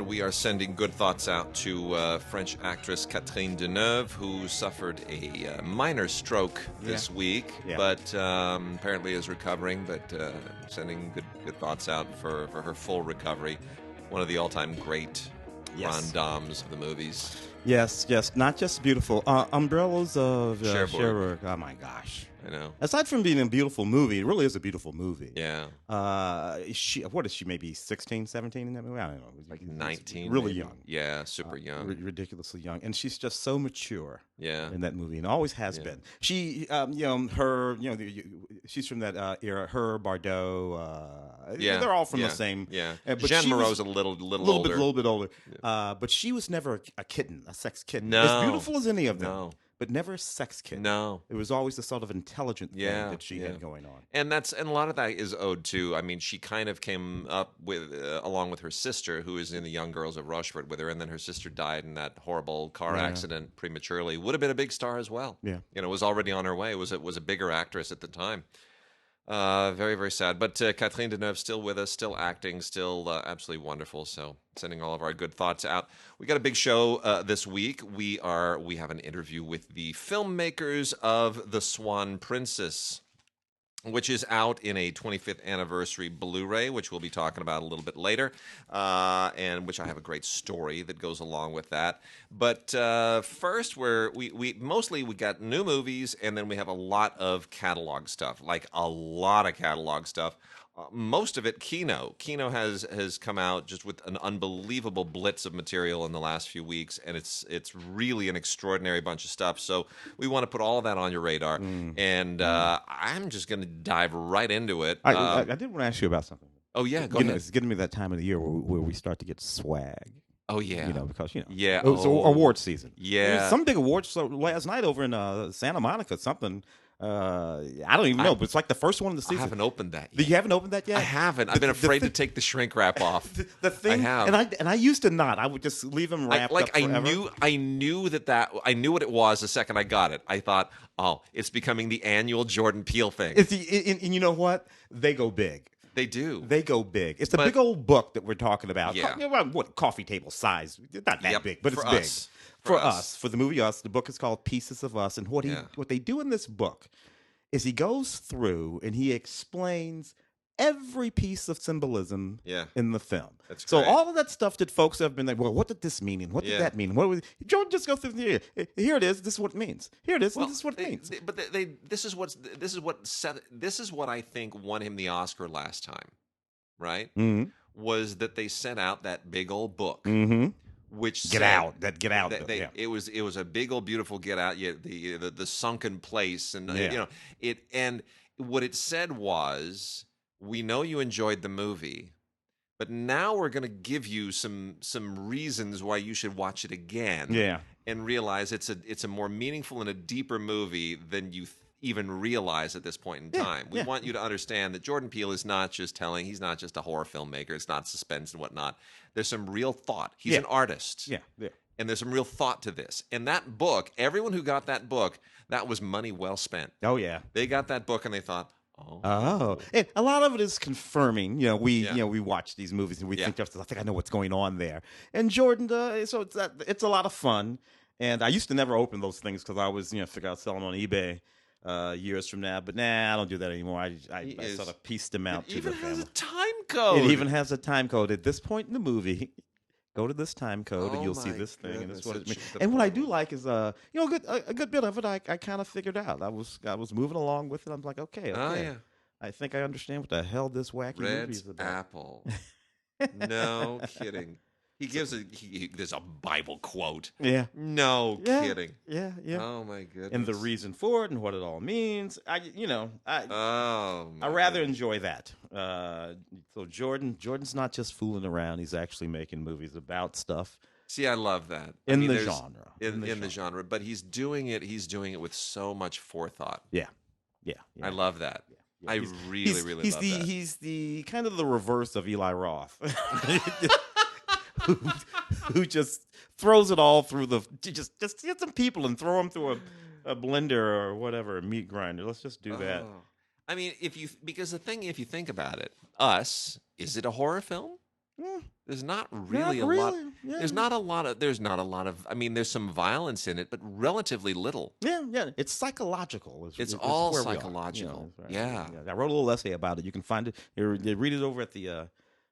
And we are sending good thoughts out to French actress Catherine Deneuve, who suffered a minor stroke this week, but apparently is recovering. But sending good thoughts out for her full recovery. One of the all-time great Ron Doms of the movies. Yes, not just beautiful. Umbrellas of Cherbourg. Oh my gosh. I know. Aside from being a beautiful movie, it really is a beautiful movie. Yeah. What is she, maybe 16, 17 in that movie? I don't know. Like 19. Really maybe. young. Yeah, super young. Ridiculously young. And she's just so mature in that movie, and always has been. She, she's from that era. Her, Bardot, they're all from the same. Yeah. But Jeanne Moreau's a little bit older. Yeah. But she was never a kitten, a sex kitten. No. As beautiful as any of them. No. But never a sex kitten. No. It was always the sort of intelligent thing that she had going on. And a lot of that is owed to, I mean, she kind of came up with, along with her sister, who is in The Young Girls of Rochefort with her, and then her sister died in that horrible car accident prematurely. Would have been a big star as well. Yeah. Was already on her way. Was a bigger actress at the time. Very, very sad. But Catherine Deneuve still with us, still acting, still absolutely wonderful. So sending all of our good thoughts out. We got a big show this week. We have an interview with the filmmakers of The Swan Princess, which is out in a 25th anniversary Blu-ray, which we'll be talking about a little bit later, and which I have a great story that goes along with that. But first, we mostly got new movies, and then we have a lot of catalog stuff, like a lot of catalog stuff. Most of it Kino. Kino has come out just with an unbelievable blitz of material in the last few weeks, and it's really an extraordinary bunch of stuff. So we want to put all of that on your radar, and I'm just going to dive right into it. I did want to ask you about something. Oh yeah, go ahead. It's getting me that time of the year where we start to get swag. Oh yeah, because yeah, it's award season. Yeah, there was some big awards. So last night over in Santa Monica, something. I don't even know, but it's like the first one of the season. I haven't opened that yet. You haven't opened that yet? I haven't. I've been afraid to take the shrink wrap off. The thing, I have. and I used to not. I would just leave them wrapped up forever. I knew what it was the second I got it. I thought, oh, it's becoming the annual Jordan Peele thing. And you know what? They go big. They do. They go big. It's a big old book that we're talking about. Yeah. What, coffee table size? It's not that big, but it's for big. Us. For us. For the movie Us. The book is called Pieces of Us. And what they do in this book is he goes through and he explains every piece of symbolism in the film. That's so great. all of that stuff that folks have been like, well, what did this mean? And what did that mean? What was Jordan just go through here? Here it is. This is what it means. Here it is. This is what it means. But this is what I think won him the Oscar last time, right? Mm-hmm. Was that they sent out that big old book. Mm-hmm. Which Get Out. It was a big old beautiful Get Out. Yeah, the sunken place, and it. And what it said was, we know you enjoyed the movie, but now we're going to give you some reasons why you should watch it again. Yeah, and realize it's a more meaningful and a deeper movie than you even realize at this point in time. We want you to understand that Jordan Peele is not just he's not just a horror filmmaker. It's not suspense and whatnot. There's some real thought. He's an artist. Yeah. And there's some real thought to this. And that book, everyone who got that book, that was money well spent. Oh, yeah. They got that book and they thought, and a lot of it is confirming. We watch these movies and we think, I think I know what's going on there. And Jordan, so it's a lot of fun. And I used to never open those things because I was, figure out selling on eBay years from now. But I don't do that anymore. I sort of pieced them out. It even has a time code. It even has a time code. At this point in the movie, go to this time code and you'll see this thing. And that's what it means. And what I do like is, a good bit of it I kind of figured out. I was moving along with it. I'm like, okay. Oh, yeah. I think I understand what the hell this wacky movie is about. Apple. No kidding. He gives there's a Bible quote. Yeah. No kidding. Yeah. Oh my goodness. And the reason for it and what it all means. I rather enjoy that. So Jordan's not just fooling around. He's actually making movies about stuff. See, I love that. In the genre. In the genre. But he's doing it with so much forethought. Yeah. I love that. Yeah. I really love that. He's the kind of the reverse of Eli Roth. who just throws it all through just get some people and throw them through a blender or whatever, a meat grinder. Let's just do that. I mean, if you think about it, Us, is it a horror film? There's not really a lot. There's not a lot of. There's not a lot of. I mean, there's some violence in it, but relatively little. Yeah. It's psychological. It's all psychological. Right. Yeah. I wrote a little essay about it. You can find it. You read it over at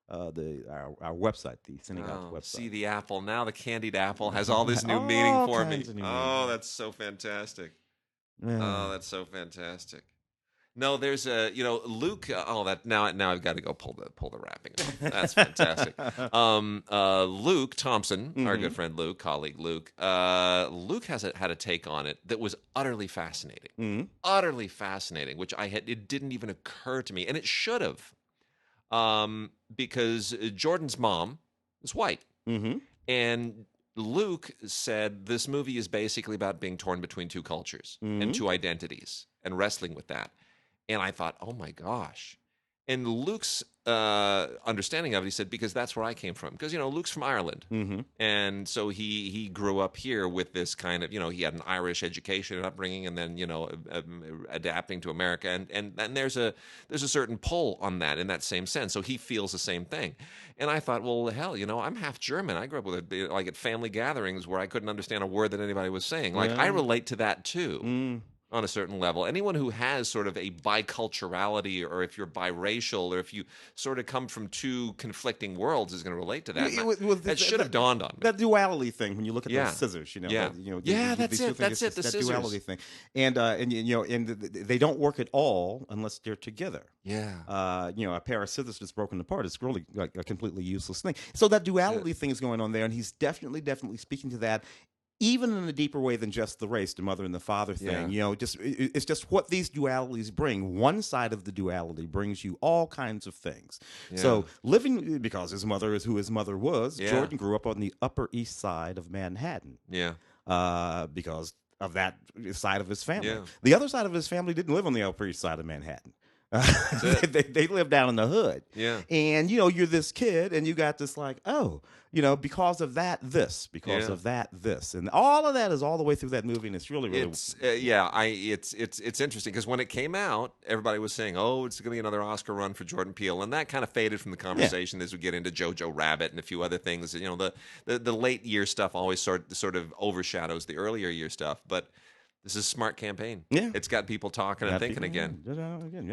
our website, the DigiGods website. See the apple now. The candied apple has all this new meaning for me. Oh, that's so fantastic. Oh, that's so fantastic. No, there's Luke. Now I've got to go pull the wrapping off. That's fantastic. Luke Thompson, our good friend Luke, colleague Luke. Luke had a take on it that was utterly fascinating, which it didn't even occur to me, and it should have, because Jordan's mom is white, and Luke said this movie is basically about being torn between two cultures and two identities and wrestling with that. And I thought, oh my gosh. And Luke's understanding of it, he said, because that's where I came from. Because, Luke's from Ireland. And so he grew up here with this kind of, he had an Irish education and upbringing and then, adapting to America. And there's a certain pull on that in that same sense. So he feels the same thing. And I thought, well, hell, I'm half German. I grew up with at family gatherings where I couldn't understand a word that anybody was saying. I relate to that too. On a certain level. Anyone who has sort of a biculturality, or if you're biracial, or if you sort of come from two conflicting worlds, is going to relate to that. That should have dawned on me. That duality thing, when you look at those scissors, that's it. That's it. The scissors. Duality thing, and they don't work at all unless they're together. Yeah. A pair of scissors that's broken apart is really like a completely useless thing. So that duality thing is going on there, and he's definitely speaking to that. Even in a deeper way than just the race, the mother and the father thing, it's just what these dualities bring. One side of the duality brings you all kinds of things. Yeah. So living, because his mother is who his mother was, Jordan grew up on the Upper East Side of Manhattan. Yeah. Because of that side of his family. Yeah. The other side of his family didn't live on the Upper East Side of Manhattan. They live down in the hood. Yeah. And, you're this kid and you got this because of that, this, because of that, this. And all of that is all the way through that movie, and it's really it's interesting because when it came out, everybody was saying, oh, it's going to be another Oscar run for Jordan Peele, and that kind of faded from the conversation as we get into Jojo Rabbit and a few other things. The late year stuff always sort of overshadows the earlier year stuff, but this is a smart campaign. Yeah. It's got people talking and thinking again.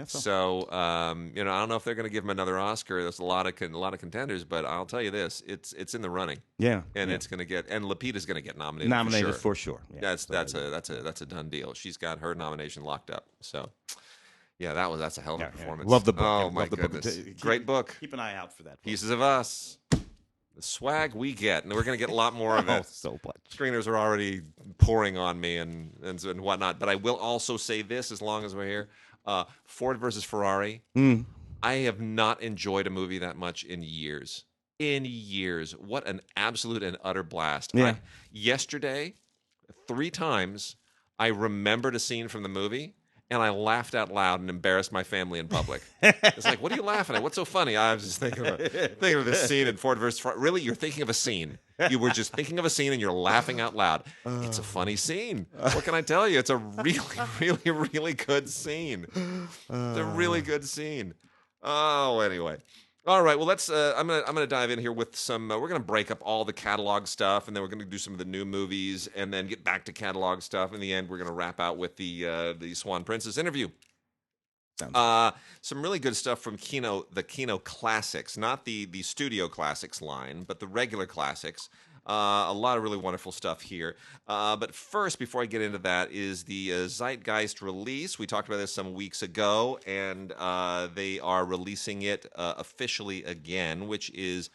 So, I don't know if they're going to give him another Oscar. There's a lot of contenders, but I'll tell you this: it's in the running. Yeah. And it's going to get, and Lupita's going to get nominated. For sure. Yeah. That's a done deal. She's got her nomination locked up. So, yeah, that's a hell of a performance. Love the book. Oh my goodness, great book. Keep an eye out for that book. Pieces of Us. The swag we get, and we're going to get a lot more of it. So much. Screeners are already pouring on me and whatnot. But I will also say this, as long as we're here, Ford versus Ferrari. I have not enjoyed a movie that much in years. What an absolute and utter blast. Yeah. Yesterday, 3 times, I remembered a scene from the movie, and I laughed out loud and embarrassed my family in public. It's like, what are you laughing at? What's so funny? I was just thinking of this scene in Ford versus Ferrari. Really? You're thinking of a scine. You were just thinking of a scene and you're laughing out loud. It's a funny scene. What can I tell you? It's a really, really, really good scene. It's a really good scene. Oh, anyway. All right, well, let's. I'm gonna dive in here with some. We're gonna break up all the catalog stuff, and then we're gonna do some of the new movies, and then get back to catalog stuff. In the end, we're gonna wrap out with the Swan Princess interview. Some really good stuff from Kino, the Kino classics, not the studio classics line, but the regular classics. A lot of really wonderful stuff here. But first, before I get into that, is the Zeitgeist release. We talked about this some weeks ago, and they are releasing it officially again, which is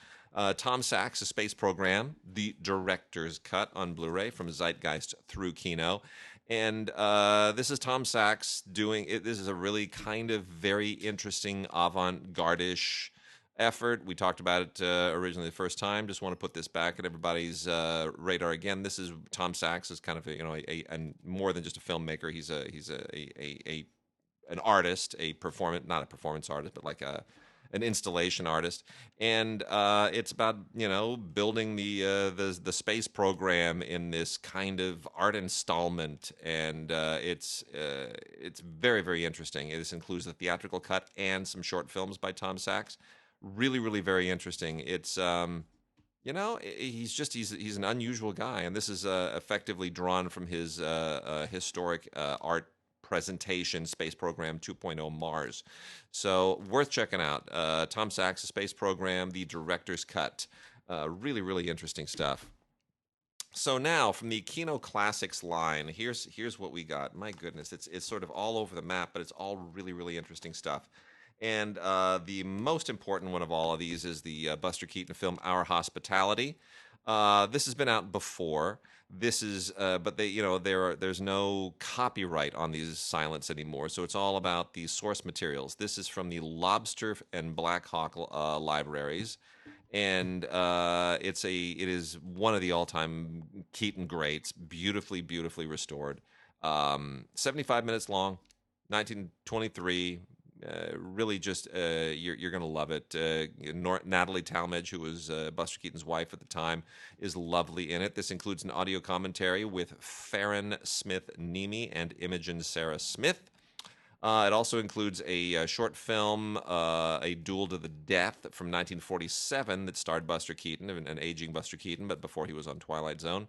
Tom Sachs' Space Program, the director's cut on Blu-ray from Zeitgeist through Kino. And this is Tom Sachs doing it. This is a really kind of very interesting avant-garde-ish effort. We talked about it originally the first time. Just want to put this back at everybody's radar again. This is Tom Sachs is kind of a more than just a filmmaker. He's an artist, not a performance artist, but like an installation artist, and it's about building the space program in this kind of art installment, and it's very, very interesting. This includes the theatrical cut and some short films by Tom Sachs. Really, really very interesting. It's he's an unusual guy, and this is effectively drawn from his historic art presentation, Space Program 2.0 Mars. So worth checking out. Tom Sachs' Space Program, the director's cut. Really, really interesting stuff. So now, from the Kino Classics line, here's what we got. My goodness, it's sort of all over the map, but it's all really, really interesting stuff. And the most important one of all of these is the Buster Keaton film Our Hospitality. This has been out before. This is, but there's no copyright on these silents anymore, so it's all about the source materials. This is from the Lobster and Black Hawk libraries, and it is one of the all-time Keaton greats, beautifully, beautifully restored. 75 minutes long, 1923. Really, just you're going to love it. Natalie Talmadge, who was Buster Keaton's wife at the time, is lovely in it. This includes an audio commentary with Farron Smith-Nemi and Imogen Sarah Smith. It also includes a short film, A Duel to the Death, from 1947 that starred Buster Keaton, an aging Buster Keaton, but before he was on Twilight Zone.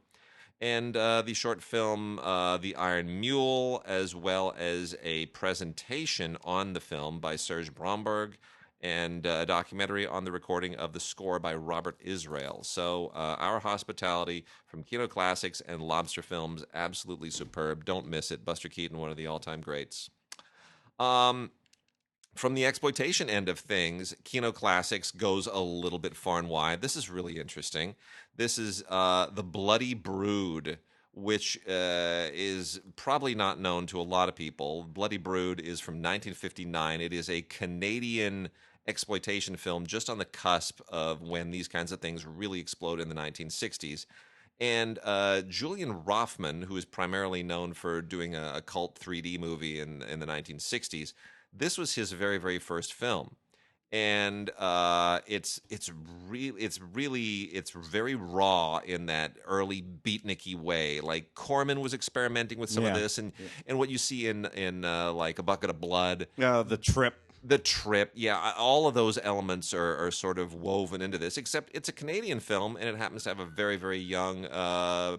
And the short film The Iron Mule, as well as a presentation on the film by Serge Bromberg, and a documentary on the recording of the score by Robert Israel. So Our Hospitality from Kino Classics and Lobster Films, absolutely superb. Don't miss it. Buster Keaton, one of the all-time greats. From the exploitation end of things, Kino Classics goes a little bit far and wide. This is really interesting. This is The Bloody Brood, which is probably not known to a lot of people. Bloody Brood is from 1959. It is a Canadian exploitation film just on the cusp of when these kinds of things really explode in the 1960s. And Julian Rothman, who is primarily known for doing a cult 3D movie in the 1960s, this was his very, very first film, and it's very raw in that early beatniky way. Like Corman was experimenting with some of this, and what you see in like A Bucket of Blood, The Trip, all of those elements are sort of woven into this, except it's a Canadian film, and it happens to have a very, very young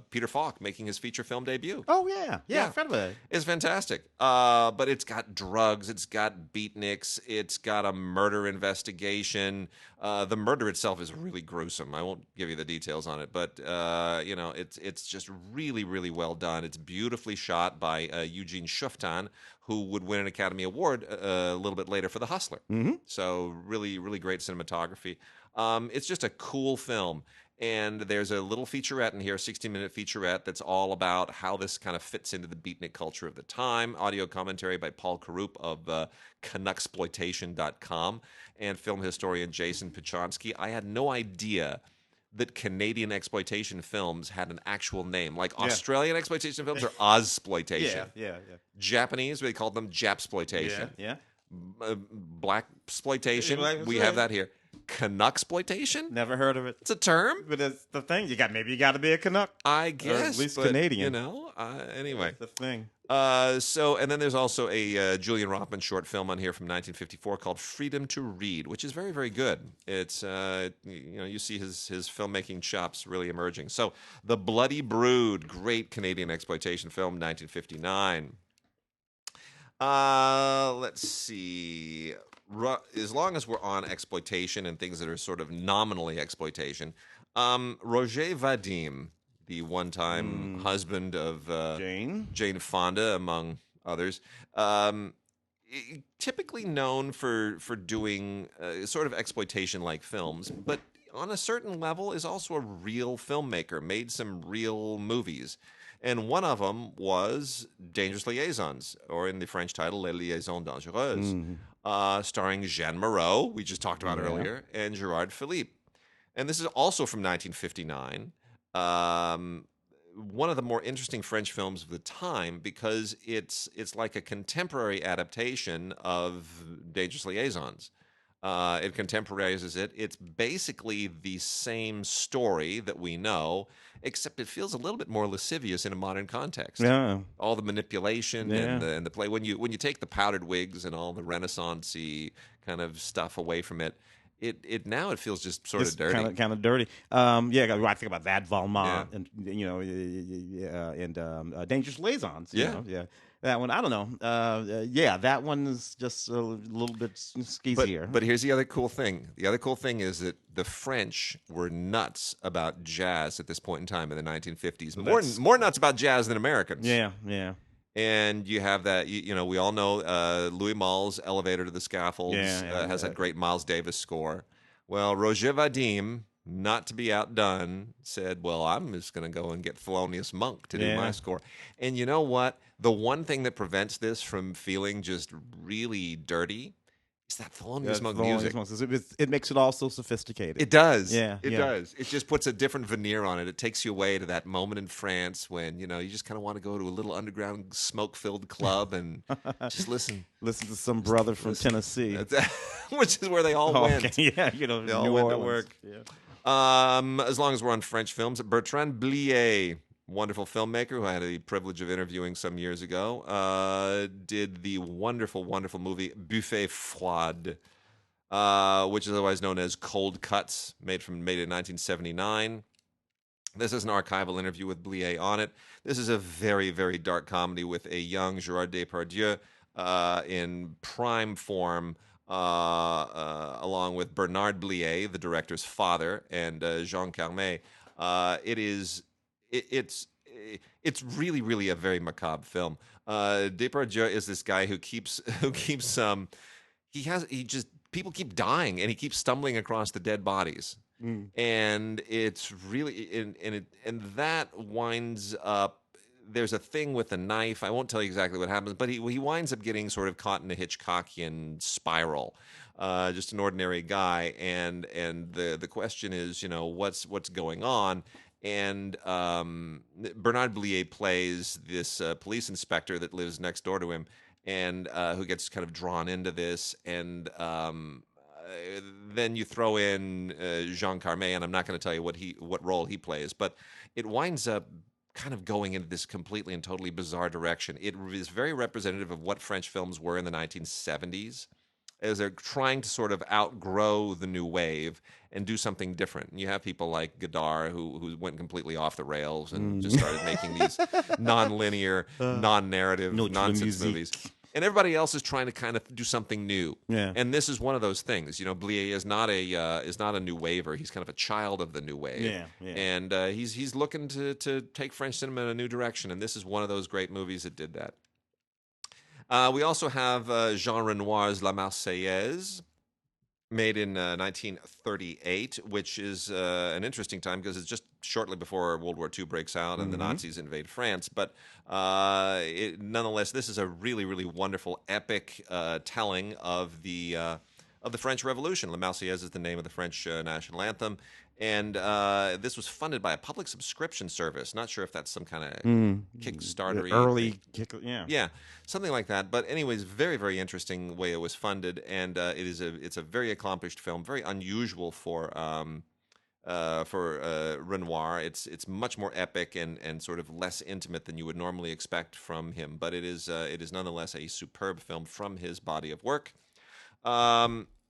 Peter Falk making his feature film debut. Oh, yeah. It's fantastic. But it's got drugs, it's got beatniks, it's got a murder investigation. The murder itself is really gruesome. I won't give you the details on it, but it's just really, really well done. It's beautifully shot by Eugene Shuftan, who would win an Academy Award a little bit later for The Hustler. Mm-hmm. So really, really great cinematography. It's just a cool film. And there's a little featurette in here, a 60-minute featurette, that's all about how this kind of fits into the beatnik culture of the time. Audio commentary by Paul Karup of Canucksploitation.com and film historian Jason Pichonsky. I had no idea that Canadian exploitation films had an actual name. Like Australian exploitation films are Ozploitation. Yeah. Japanese, they called them Japsploitation. Yeah. Black exploitation, we have that here. Canucksploitation? Never heard of it. It's a term. But it's the thing. Maybe you got to be a Canuck. I guess. Or at least but, Canadian. Anyway. That's the thing. And then there's also a Julian Rothman short film on here from 1954 called Freedom to Read, which is very, very good. It's, you see his filmmaking chops really emerging. So The Bloody Brood, great Canadian exploitation film, 1959. Let's see. As long as we're on exploitation and things that are sort of nominally exploitation, Roger Vadim, the one-time husband of Jane Fonda, among others, typically known for doing sort of exploitation-like films, but on a certain level is also a real filmmaker, made some real movies. And one of them was Dangerous Liaisons, or in the French title, Les Liaisons Dangereuses, starring Jeanne Moreau, we just talked about earlier, and Gerard Philippe. And this is also from 1959. One of the more interesting French films of the time, because it's like a contemporary adaptation of Dangerous Liaisons. It contemporarizes it. It's basically the same story that we know, except it feels a little bit more lascivious in a modern context. Yeah. All the manipulation and the play. When you take the powdered wigs and all the Renaissance-y kind of stuff away from it, it now it feels just sort of dirty. Kind of dirty. I think about that Valmont and Dangerous Liaisons. You know, that one. I don't know. That one is just a little bit skeezier. But here's the other cool thing. The other cool thing is that the French were nuts about jazz at this point in time in the 1950s. More nuts about jazz than Americans. Yeah. And you have that, we all know Louis Malle's Elevator to the Scaffolds has that great Miles Davis score. Well, Roger Vadim, not to be outdone, said, well, I'm just going to go and get Thelonious Monk to do my score. And you know what? The one thing that prevents this from feeling just really dirty is that Thelonious Monk music. It makes it all so sophisticated. It does. It does. It just puts a different veneer on it. It takes you away to that moment in France when, you just kind of want to go to a little underground smoke-filled club and just listen. Listen to some brother from Tennessee. Which is where they all went. Yeah, they all New went Orleans. to work. Yeah. As long as we're on French films, Bertrand Blier, wonderful filmmaker who I had the privilege of interviewing some years ago, did the wonderful, wonderful movie Buffet Froid, which is otherwise known as Cold Cuts, made in 1979. This is an archival interview with Blier on it. This is a very, very dark comedy with a young Gerard Depardieu in prime form, along with Bernard Blier, the director's father, and Jean Carmet. It's really, really a very macabre film. Depardieu is this guy who keeps people keep dying and he keeps stumbling across the dead bodies. And it's really and that winds up. There's a thing with a knife. I won't tell you exactly what happens, but he winds up getting sort of caught in a Hitchcockian spiral. Just an ordinary guy, and the question is, what's going on? And Bernard Blier plays this police inspector that lives next door to him, and who gets kind of drawn into this. And then you throw in Jean Carmet, and I'm not going to tell you what role he plays, but it winds up kind of going into this completely and totally bizarre direction. It is very representative of what French films were in the 1970s, as they're trying to sort of outgrow the new wave and do something different. And you have people like Godard who went completely off the rails and just started making these non-linear, non-narrative, nonsense movies. And everybody else is trying to kind of do something new. Yeah. And this is one of those things. Blier is not a new waver. He's kind of a child of the new wave. Yeah. And he's looking to take French cinema in a new direction. And this is one of those great movies that did that. We also have Jean Renoir's La Marseillaise, made in 1938, which is an interesting time because it's just shortly before World War II breaks out and the Nazis invade France. But nonetheless, this is a really, really wonderful, epic telling of the French Revolution. La Marseillaise is the name of the French national anthem. And this was funded by a public subscription service. Not sure if that's some kind of Kickstarter-y early yeah, something like that. But anyways, very, very interesting way it was funded, and it's a very accomplished film, very unusual for Renoir. It's much more epic and sort of less intimate than you would normally expect from him. But it is nonetheless a superb film from his body of work.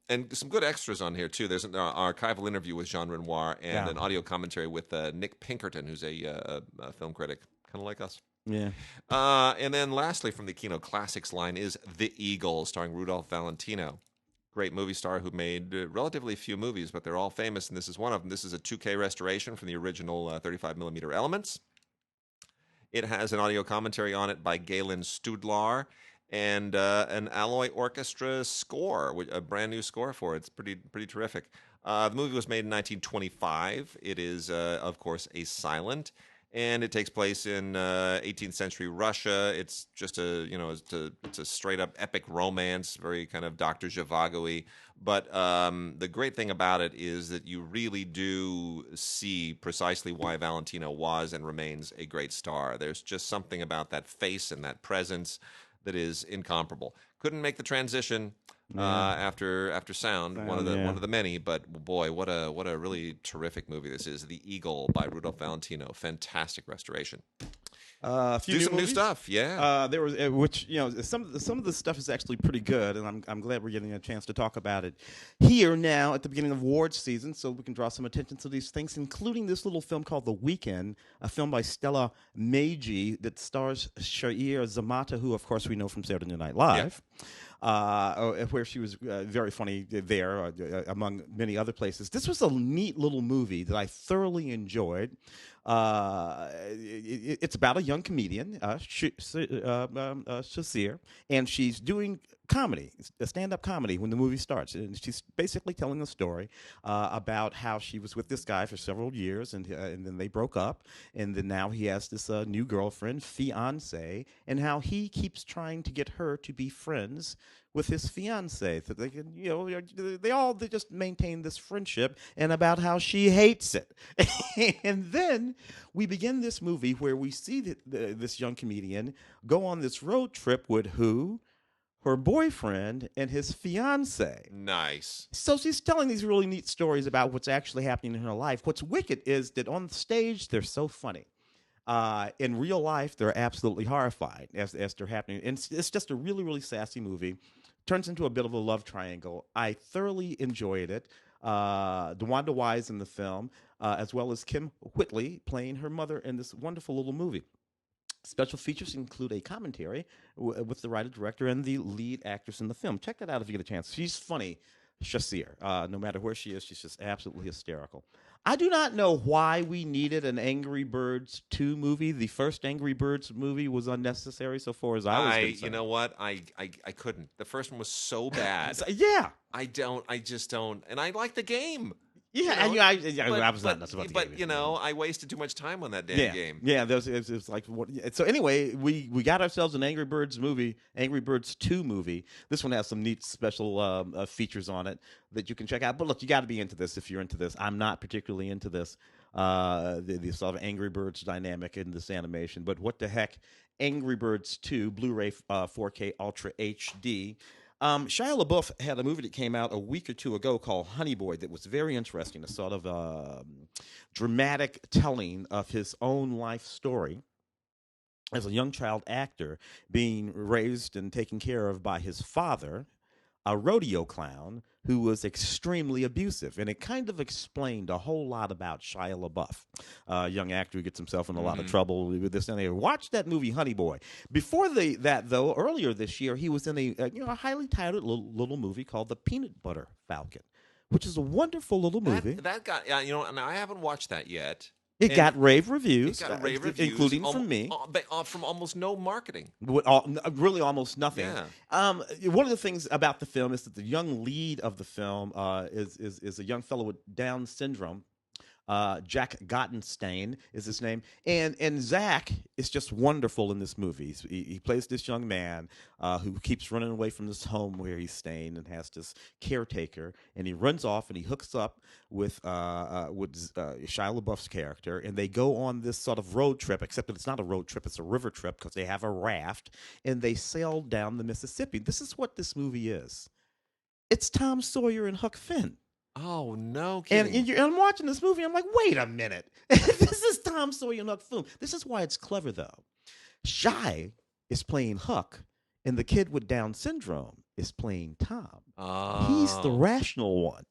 And some good extras on here, too. There's an archival interview with Jean Renoir and an audio commentary with Nick Pinkerton, who's a film critic, kind of like us. Yeah. And then lastly, from the Kino Classics line is The Eagle, starring Rudolph Valentino. Great movie star who made relatively few movies, but they're all famous, and this is one of them. This is a 2K restoration from the original 35mm Elements. It has an audio commentary on it by Galen Studlar, and an Alloy Orchestra score, a brand new score for it. It's pretty terrific. The movie was made in 1925. It is, of course, a silent, and it takes place in 18th century Russia. It's just it's a straight up epic romance, very kind of Dr. Zhivago-y. But the great thing about it is that you really do see precisely why Valentino was and remains a great star. There's just something about that face and that presence that is incomparable. Couldn't make the transition after Sound, one of the many, but boy, what a really terrific movie this is. The Eagle by Rudolph Valentino, fantastic restoration. A few some movies. new stuff. Yeah. There was which some of the stuff is actually pretty good, and I'm glad we're getting a chance to talk about it here now at the beginning of awards season, so we can draw some attention to these things, including this little film called The Weekend, a film by Stella Meiji that stars Shair Zamata, who of course we know from Saturday Night Live. Where she was very funny there, among many other places. This was a neat little movie that I thoroughly enjoyed. It's about a young comedian, Shasir, and she's doing comedy, a stand-up comedy when the movie starts. And she's basically telling a story about how she was with this guy for several years, and then they broke up, and then now he has this new girlfriend, fiance, and how he keeps trying to get her to be friends with his fiance, so they can, they just maintain this friendship, and about how she hates it. And then we begin this movie where we see this young comedian go on this road trip with who? Her boyfriend and his fiance. Nice. So she's telling these really neat stories about what's actually happening in her life. What's wicked is that on stage they're so funny. In real life, they're absolutely horrified as they're happening. And it's just a really, really sassy movie. Turns into a bit of a love triangle. I thoroughly enjoyed it. DeWanda Wise in the film, as well as Kim Whitley playing her mother in this wonderful little movie. Special features include a commentary with the writer-director and the lead actress in the film. Check that out if you get a chance. She's funny, Shasir. No matter where she is, she's just absolutely hysterical. I do not know why we needed an Angry Birds 2 movie. The first Angry Birds movie was unnecessary so far as I was concerned. You know what? I couldn't. The first one was so bad. Yeah. I just don't. And I like the game. Yeah, I was not nuts about the game. But, I wasted too much time on that damn game. Yeah, it's like, so anyway, we got ourselves an Angry Birds movie, Angry Birds 2 movie. This one has some neat special features on it that you can check out. But look, you got to be into this if you're into this. I'm not particularly into this, the sort of Angry Birds dynamic in this animation. But what the heck, Angry Birds 2, Blu-ray 4K Ultra HD. Shia LaBeouf had a movie that came out a week or two ago called Honey Boy that was very interesting, a sort of dramatic telling of his own life story as a young child actor being raised and taken care of by his father, a rodeo clown who was extremely abusive. And it kind of explained a whole lot about Shia LaBeouf, a young actor who gets himself in a lot of trouble with this and that. Watch that movie, Honey Boy. Before that, though, earlier this year, he was in a highly titled little movie called The Peanut Butter Falcon, which is a wonderful little movie. That got, and I haven't watched that yet. It got rave reviews, including from me. From almost no marketing. Really almost nothing. Yeah. One of the things about the film is that the young lead of the film is a young fellow with Down syndrome. Jack Gottenstein is his name, and Zach is just wonderful in this movie. He plays this young man who keeps running away from this home where he's staying and has this caretaker, and he runs off and he hooks up with Shia LaBeouf's character, and they go on this sort of road trip, except that it's not a road trip, it's a river trip because they have a raft, and they sail down the Mississippi. This is what this movie is. It's Tom Sawyer and Huck Finn. Oh, no kidding. And I'm watching this movie, I'm like, wait a minute. This is Tom Sawyer and Huck Finn. This is why it's clever, though. Shy is playing Huck, and the kid with Down syndrome is playing Tom. Oh. He's the rational one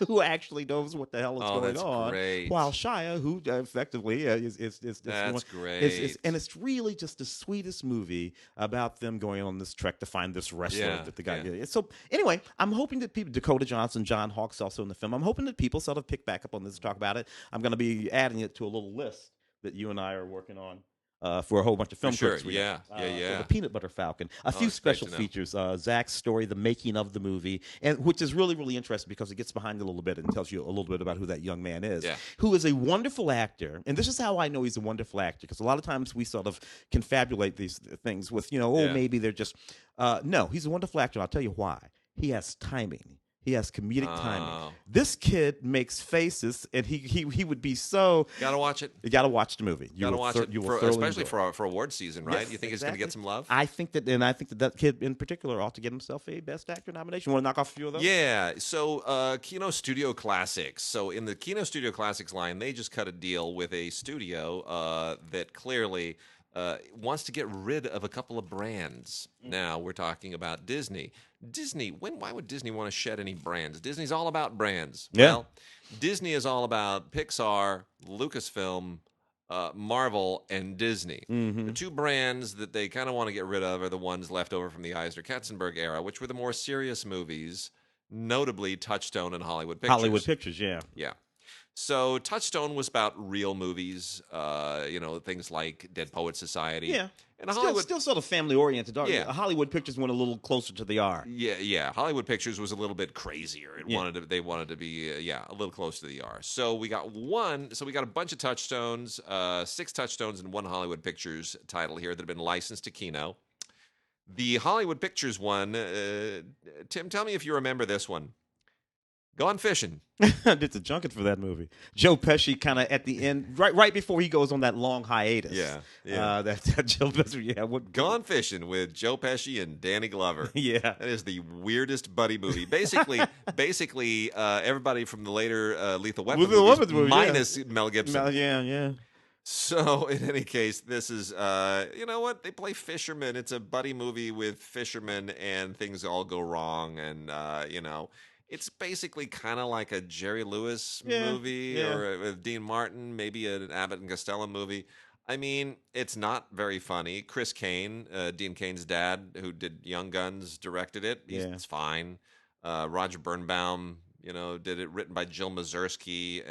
who actually knows what the hell is going on. Great. While Shia, who effectively is that's great. And it's really just the sweetest movie about them going on this trek to find this wrestler that the guy is. So anyway, I'm hoping that people, Dakota Johnson, John Hawkes also in the film, I'm hoping that people sort of pick back up on this and talk about it. I'm going to be adding it to a little list that you and I are working on. For a whole bunch of film clips. For the Peanut Butter Falcon. A few special features. Zach's story, the making of the movie, and which is really, really interesting because it gets behind a little bit and tells you a little bit about who that young man is, who is a wonderful actor. And this is how I know he's a wonderful actor, because a lot of times we sort of confabulate these things with, maybe they're just... no, he's a wonderful actor. I'll tell you why. He has timing. He has comedic timing. This kid makes faces, and he would be so. Gotta watch it. You gotta watch the movie. You gotta watch it, especially for award season, right? Yes, you think it's gonna get some love? I think that kid in particular ought to get himself a Best Actor nomination. Want to knock off a few of those? Yeah. So Kino Studio Classics. So in the Kino Studio Classics line, they just cut a deal with a studio that clearly wants to get rid of a couple of brands. Now we're talking about Disney. Disney, why would Disney want to shed any brands? Disney's all about brands. Yeah. Well, Disney is all about Pixar, Lucasfilm, Marvel, and Disney. The two brands that they kind of want to get rid of are the ones left over from the Eisner-Katzenberg era, which were the more serious movies, notably Touchstone and Hollywood Pictures. Hollywood Pictures, yeah. Yeah. So Touchstone was about real movies, things like Dead Poets Society. Yeah. And Still sort of family-oriented. Yeah. Hollywood Pictures went a little closer to the R. Yeah. Hollywood Pictures was a little bit crazier. They wanted to be, a little close to the R. So we got a bunch of Touchstones, 6 Touchstones and 1 Hollywood Pictures title here that have been licensed to Kino. The Hollywood Pictures one, Tim, tell me if you remember this one. Gone Fishing. Did the junket for that movie. Joe Pesci kind of at the end, right before he goes on that long hiatus. Yeah. That Joe Pesci, Gone Fishing with Joe Pesci and Danny Glover. Yeah. That is the weirdest buddy movie. Basically, everybody from the later Lethal Weapon movies, minus Mel Gibson. Yeah. So, in any case, this is, they play fishermen. It's a buddy movie with fishermen, and things all go wrong, and, it's basically kind of like a Jerry Lewis movie or with Dean Martin, maybe an Abbott and Costello movie. I mean, it's not very funny. Chris Kane, Dean Kane's dad, who did Young Guns, directed it. It's fine. Roger Birnbaum, did it. Written by Jill Mazursky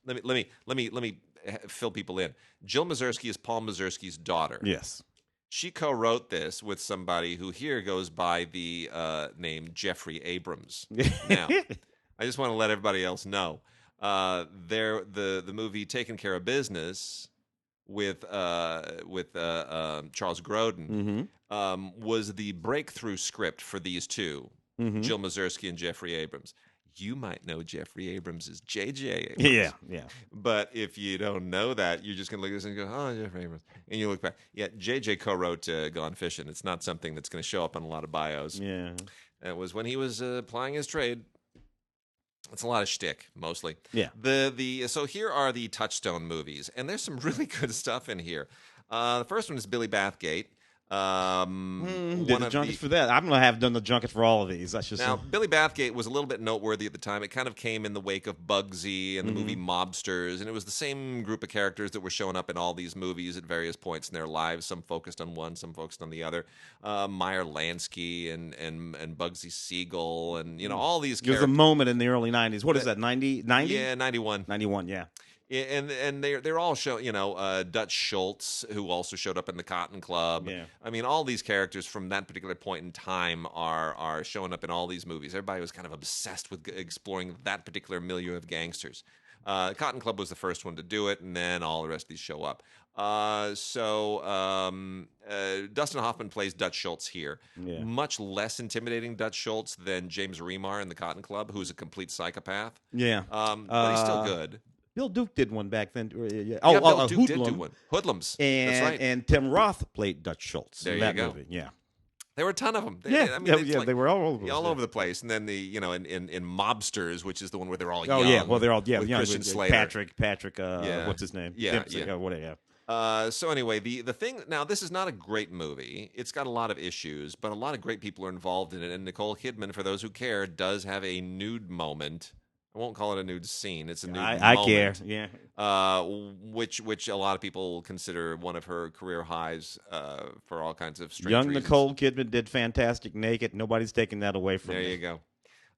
let me fill people in. Jill Mazursky is Paul Mazursky's daughter. Yes. She co-wrote this with somebody who here goes by the name Jeffrey Abrams. Now, I just want to let everybody else know. The movie Taking Care of Business with Charles Grodin was the breakthrough script for these two, Jill Mazursky and Jeffrey Abrams. You might know Jeffrey Abrams as J.J. Abrams. Yeah. But if you don't know that, you're just going to look at this and go, oh, Jeffrey Abrams. And you look back. Yeah, J.J. co-wrote Gone Fishing. It's not something that's going to show up on a lot of bios. Yeah. It was when he was plying his trade. It's a lot of shtick, mostly. Yeah. So here are the Touchstone movies, and there's some really good stuff in here. The first one is Billy Bathgate. Did the junket for that? I'm going to have done the junket for all of these. Now, Billy Bathgate was a little bit noteworthy at the time. It kind of came in the wake of Bugsy and the movie Mobsters, and it was the same group of characters that were showing up in all these movies at various points in their lives. Some focused on one, some focused on the other. Meyer Lansky and Bugsy Siegel and all these characters. There was a moment in the early 90s. What is that, 90? Yeah, 91. 91, yeah. And they're all show Dutch Schultz, who also showed up in the Cotton Club. Yeah. I mean, all these characters from that particular point in time are showing up in all these movies. Everybody was kind of obsessed with exploring that particular milieu of gangsters. Cotton Club was the first one to do it, and then all the rest of these show up. Dustin Hoffman plays Dutch Schultz here. Yeah. Much less intimidating Dutch Schultz than James Remar in the Cotton Club, who's a complete psychopath. Yeah. But he's still good. Bill Duke did one back then. Yeah. Bill Duke did do one. Hoodlums. That's right. And Tim Roth played Dutch Schultz in that movie. Yeah. There were a ton of them. They were all over. All over the place. And then in Mobsters, which is the one where they're all young. Oh yeah, well they're all with young. Christian Slater. Patrick. What's his name? Yeah, Simpson, whatever. So anyway, the thing now, this is not a great movie. It's got a lot of issues, but a lot of great people are involved in it. And Nicole Kidman, for those who care, does have a nude moment. I won't call it a nude scene. It's a nude moment. I care. Yeah. Which a lot of people consider one of her career highs for all kinds of strange Young reasons. Nicole Kidman did fantastic naked. Nobody's taking that away from her. There you go.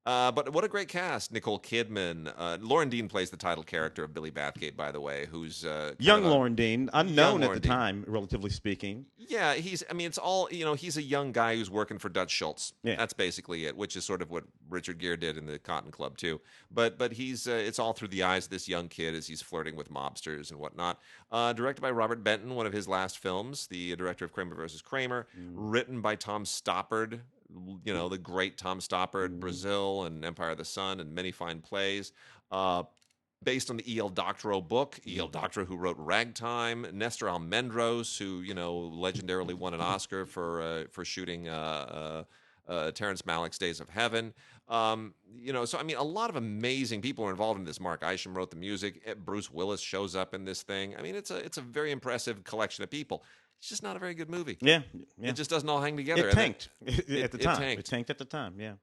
But what a great cast. Nicole Kidman. Lauren Dean plays the title character of Billy Bathgate, by the way, who's young Lauren Dean, unknown at the time, relatively speaking. Yeah, he's a young guy who's working for Dutch Schultz. Yeah. That's basically it, which is sort of what Richard Gere did in the Cotton Club, too. But he's it's all through the eyes of this young kid as he's flirting with mobsters and whatnot. Directed by Robert Benton, one of his last films, the director of Kramer vs. Kramer. Written by Tom Stoppard, the great Tom Stoppard, Brazil and Empire of the Sun, and many fine plays. Based on the E.L. Doctorow book, E.L. Doctorow, who wrote Ragtime, Nestor Almendros, who legendarily won an Oscar for shooting Terrence Malick's Days of Heaven. So I mean, a lot of amazing people are involved in this. Mark Isham wrote the music. Bruce Willis shows up in this thing. I mean, it's a very impressive collection of people. It's just not a very good movie. Yeah. It just doesn't all hang together. It tanked at the time. It tanked at the time, yeah.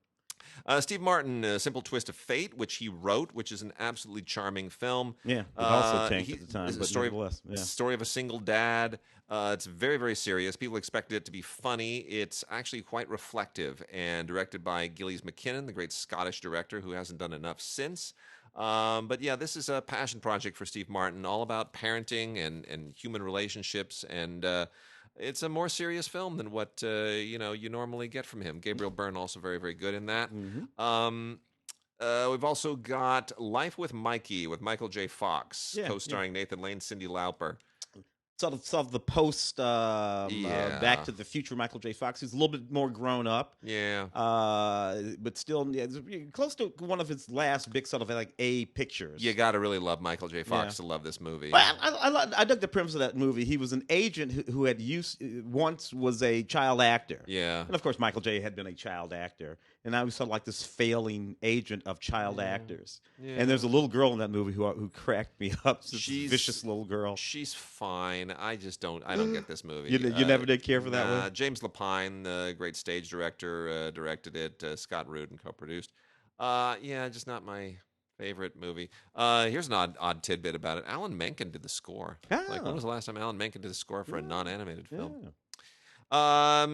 Steve Martin, Simple Twist of Fate, which he wrote, which is an absolutely charming film. Yeah, it also tanked at the time, but nevertheless. Story of a single dad. It's very, very serious. People expected it to be funny. It's actually quite reflective and directed by Gillies McKinnon, the great Scottish director who hasn't done enough since. But yeah, this is a passion project for Steve Martin, all about parenting and human relationships, and it's a more serious film than what you normally get from him. Gabriel Byrne also very, very good in that. We've also got Life with Mikey with Michael J. Fox, co-starring Nathan Lane, Cyndi Lauper. Sort of the post Back to the Future Michael J. Fox, who's a little bit more grown up. Yeah. But still close to one of his last big sort of like A pictures. You got to really love Michael J. Fox to love this movie. Well, I dug the premise of that movie. He was an agent who had once was a child actor. Yeah. And of course, Michael J. had been a child actor. And now he's sort of like this failing agent of child actors. Yeah. And there's a little girl in that movie who cracked me up. She's vicious little girl. She's fine. I don't get this movie. You never did care for that one? James Lapine, the great stage director, directed it. Scott Rudin co-produced. Just not my favorite movie. Here's an odd tidbit about it. Alan Menken did the score. Oh. Like, when was the last time Alan Menken did the score for a non-animated film? Yeah.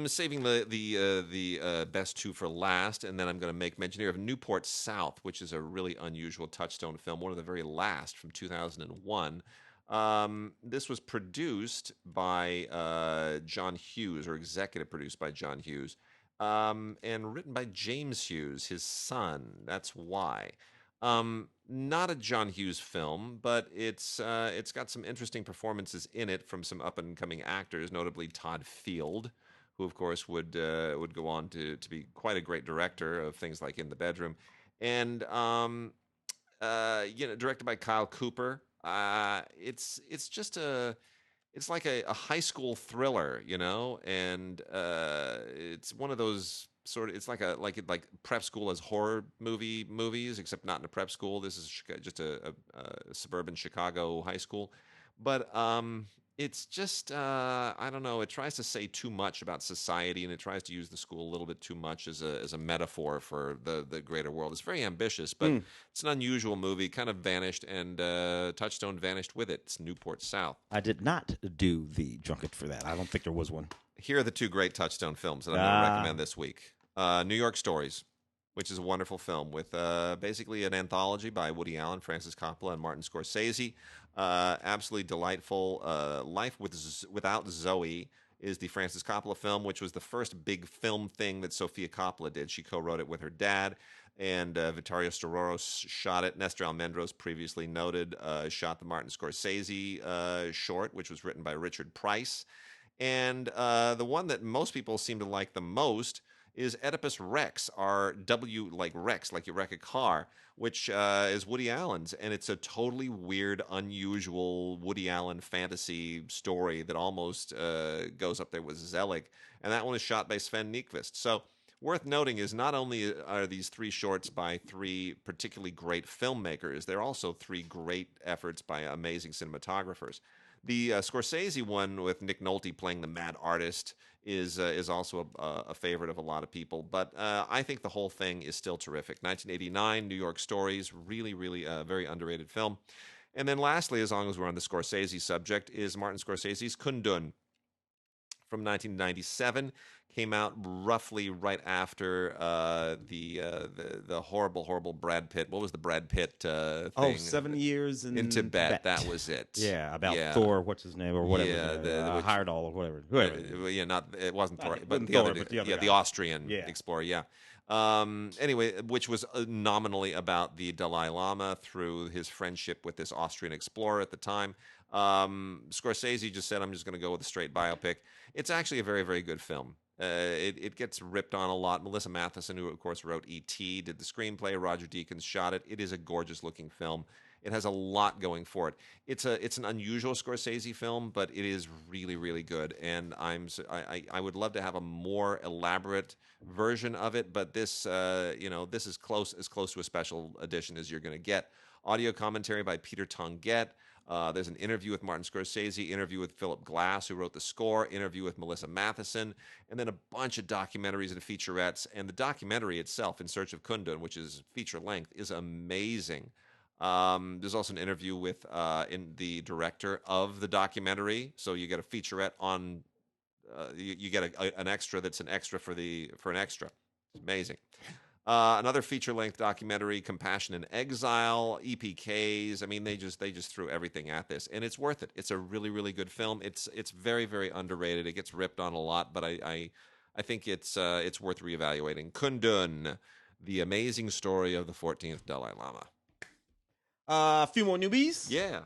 Saving the best two for last, and then I'm going to make mention here of Newport South, which is a really unusual Touchstone film, one of the very last from 2001. This was produced by John Hughes, or executive produced by John Hughes, and written by James Hughes, his son. That's why. Not a John Hughes film, but it's got some interesting performances in it from some up and coming actors, notably Todd Field, who of course would go on to be quite a great director of things like In the Bedroom, and directed by Kyle Cooper. It's like a high school thriller, and it's one of those it's like prep school as horror movies, except not in a prep school. This is just a suburban Chicago high school, but it's just I don't know. It tries to say too much about society, and it tries to use the school a little bit too much as a metaphor for the greater world. It's very ambitious, but it's an unusual movie. Kind of vanished, and Touchstone vanished with it. It's Newport South. I did not do the junket for that. I don't think there was one. Here are the two great Touchstone films that I'm going to recommend this week. New York Stories, which is a wonderful film with basically an anthology by Woody Allen, Francis Coppola, and Martin Scorsese. Absolutely delightful. Life Without Zoe is the Francis Coppola film, which was the first big film thing that Sofia Coppola did. She co-wrote it with her dad, and Vittorio Storaro shot it. Nestor Almendros, previously noted, shot the Martin Scorsese short, which was written by Richard Price. And the one that most people seem to like the most is Oedipus Rex, R-W, like Rex, like you wreck a car, which is Woody Allen's. And it's a totally weird, unusual Woody Allen fantasy story that almost goes up there with Zelig. And that one is shot by Sven Nykvist. So worth noting is not only are these three shorts by three particularly great filmmakers, they're also three great efforts by amazing cinematographers. The Scorsese one with Nick Nolte playing the mad artist is also a favorite of a lot of people. But I think the whole thing is still terrific. 1989, New York Stories, really, really a very underrated film. And then lastly, as long as we're on the Scorsese subject, is Martin Scorsese's Kundun from 1997. Came out roughly right after the horrible Brad Pitt. What was the Brad Pitt thing? Oh, 7 years in Tibet. That was it. Yeah, about Thor. What's his name or whatever? Yeah, Heyerdahl or whatever. It wasn't Thor, but Thor, the Austrian explorer. Yeah. Anyway, which was nominally about the Dalai Lama through his friendship with this Austrian explorer at the time. Scorsese just said, I'm just going to go with a straight biopic. It's actually a very, very good film. It gets ripped on a lot. Melissa Matheson, who of course wrote E.T., did the screenplay. Roger Deakins shot it. It is a gorgeous looking film. It has a lot going for it. It's an unusual Scorsese film, but it is really, really good. And I would love to have a more elaborate version of it, but this this is as close to a special edition as you're going to get. Audio commentary by Peter Tonguette. There's an interview with Martin Scorsese, interview with Philip Glass, who wrote the score, interview with Melissa Matheson, and then a bunch of documentaries and featurettes. And the documentary itself, In Search of Kundun, which is feature length, is amazing. There's also an interview with the director of the documentary, so you get a featurette on. You get an extra that's an extra for an extra. It's amazing. Another feature-length documentary, Compassion in Exile, EPKs. I mean, they just threw everything at this, and it's worth it. It's a really, really good film. It's very, very underrated. It gets ripped on a lot, but I think it's worth reevaluating. Kundun, the amazing story of the 14th Dalai Lama. A few more newbies, yeah.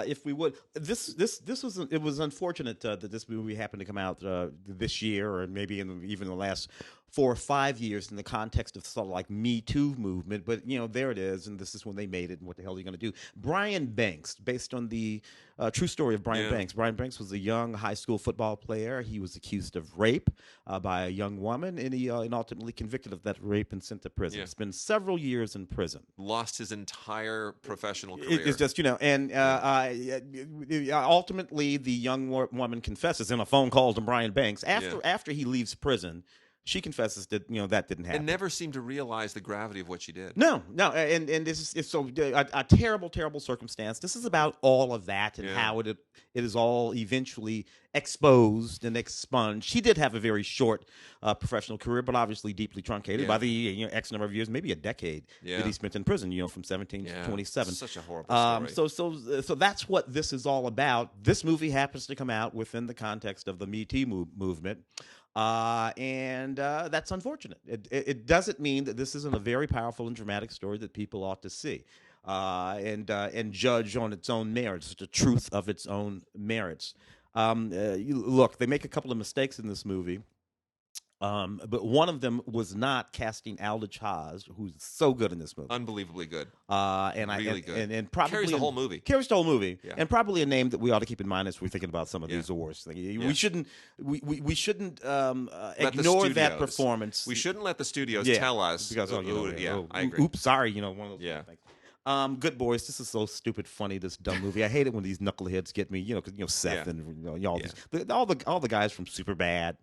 If we would, this was unfortunate that this movie happened to come out this year, or maybe even the last 4 or 5 years in the context of sort of like Me Too movement. But there it is, and this is when they made it. And what the hell are you going to do? Brian Banks, based on the true story of Brian Banks. Brian Banks was a young high school football player. He was accused of rape by a young woman, and he ultimately convicted of that rape and sent to prison. Spent several years in prison. Lost his entire professional career. It's just and ultimately the young woman confesses in a phone call to Brian Banks after he leaves prison. She confesses that that didn't happen. And never seemed to realize the gravity of what she did. No, and this is so a terrible, terrible circumstance. This is about all of that and how it is all eventually exposed and expunged. She did have a very short professional career, but obviously deeply truncated by the X number of years, maybe a decade that he spent in prison. From 17 to 27. Such a horrible story. So that's what this is all about. This movie happens to come out within the context of the Me Too movement. And that's unfortunate. It doesn't mean that this isn't a very powerful and dramatic story that people ought to see and judge on its own merits, the truth of its own merits. Look, they make a couple of mistakes in this movie. But one of them was not casting Aldous Hodge, who's so good in this movie, unbelievably good, really good, and probably carries the whole movie. And probably a name that we ought to keep in mind as we're thinking about some of these awards. We shouldn't ignore that performance. We shouldn't let the studios tell us because I agree. Oops, sorry, one of those things. Good Boys. This is so stupid funny. This dumb movie. I hate it when these knuckleheads get me. Because Seth and all the guys from Superbad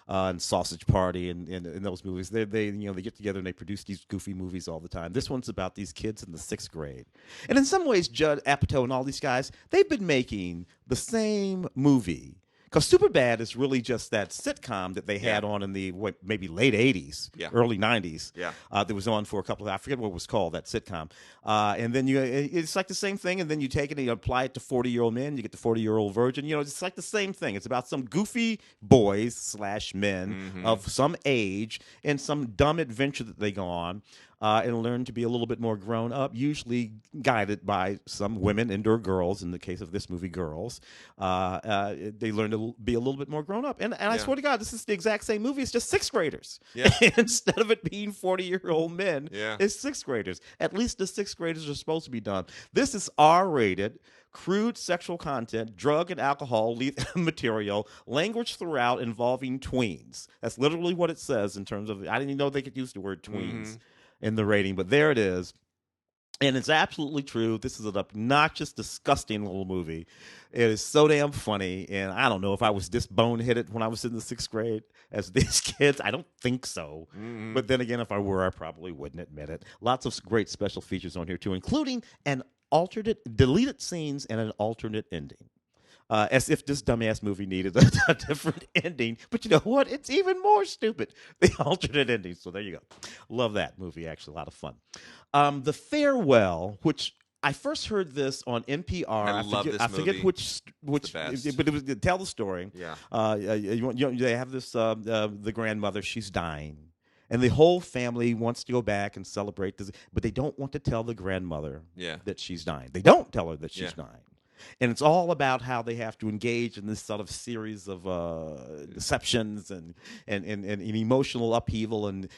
and Sausage Party and those movies. They get together and they produce these goofy movies all the time. This one's about these kids in the 6th grade, and in some ways, Judd Apatow and all these guys, they've been making the same movie. Because Superbad is really just that sitcom that they had on in the maybe late 80s, early 90s. That was on for a couple of, I forget what it was called, that sitcom. And then it's like the same thing, and then you take it and you apply it to 40-year-old men, you get the 40-year-old virgin. It's like the same thing. It's about some goofy boys / men of some age and some dumb adventure that they go on. And learn to be a little bit more grown up, usually guided by some women and or girls. In the case of this movie, girls. They learn to be a little bit more grown up. And I swear to God, this is the exact same movie. It's just 6th graders. Instead of it being 40-year-old men, it's 6th graders. At least the 6th graders are supposed to be done. This is R-rated. Crude sexual content, drug and alcohol material, language throughout involving tweens. That's literally what it says in terms of, I didn't even know they could use the word tweens in the rating, but there it is. And it's absolutely true. This is an obnoxious, disgusting little movie. It is so damn funny. And I don't know if I was this boneheaded when I was in the 6th grade as these kids. I don't think so. But then again, if I were, I probably wouldn't admit it. Lots of great special features on here, too, including an deleted scenes and an alternate ending. As if this dumbass movie needed a different ending. But you know what? It's even more stupid. The alternate ending. So there you go. Love that movie, actually. A lot of fun. The Farewell, which I first heard this on NPR. I forget which but it was Tell the Story. They have this, the grandmother, she's dying. And the whole family wants to go back and celebrate this, but they don't want to tell the grandmother that she's dying. They don't tell her that she's dying. And it's all about how they have to engage in this sort of series of deceptions and emotional upheaval and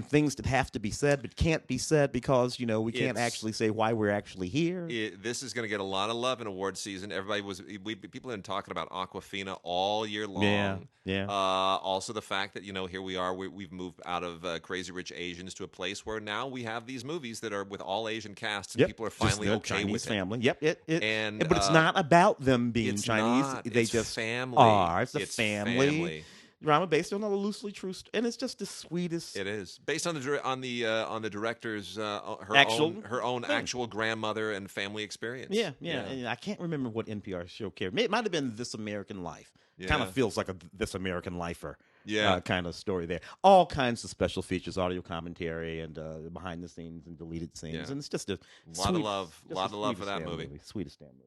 things that have to be said but can't be said because, we can't actually say why we're actually here. This is going to get a lot of love in award season. People have been talking about Aquafina all year long. Yeah. Also the fact that, here we are, we've moved out of Crazy Rich Asians to a place where now we have these movies that are with all Asian casts and people are finally okay Chinese with family. it. Yep. But it's not about them being Chinese. They just family. are. It's a family drama based on a loosely true, and it's just the sweetest. It is based on the director's her own actual grandmother and family experience. Yeah. And I can't remember what NPR show cared. It might have been This American Life. Kind of feels like a This American Lifer. Kind of story there. All kinds of special features, audio commentary, and behind the scenes and deleted scenes, and it's just a lot of love for that movie. Sweetest damn movie.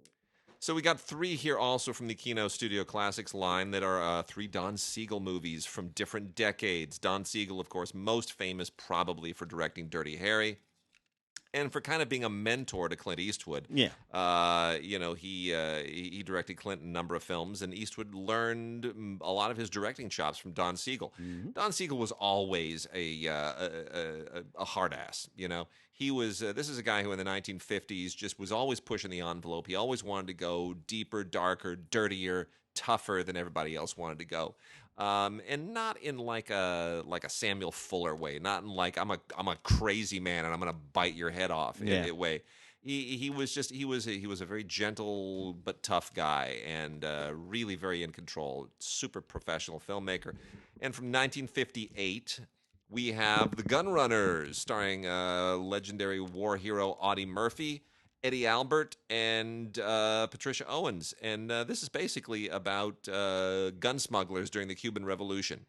So we got 3 here also from the Kino Studio Classics line that are 3 Don Siegel movies from different decades. Don Siegel, of course, most famous probably for directing Dirty Harry and for kind of being a mentor to Clint Eastwood. Yeah. He directed Clint in a number of films, and Eastwood learned a lot of his directing chops from Don Siegel. Mm-hmm. Don Siegel was always a hard ass, He was. This is a guy who in the 1950s just was always pushing the envelope. He always wanted to go deeper, darker, dirtier, tougher than everybody else wanted to go, and not in like a Samuel Fuller way. Not in like I'm a crazy man and I'm gonna bite your head off way. He was a very gentle but tough guy and really very in control. Super professional filmmaker. And from 1958. We have The Gunrunners, starring legendary war hero Audie Murphy, Eddie Albert, and Patricia Owens. And this is basically about gun smugglers during the Cuban Revolution.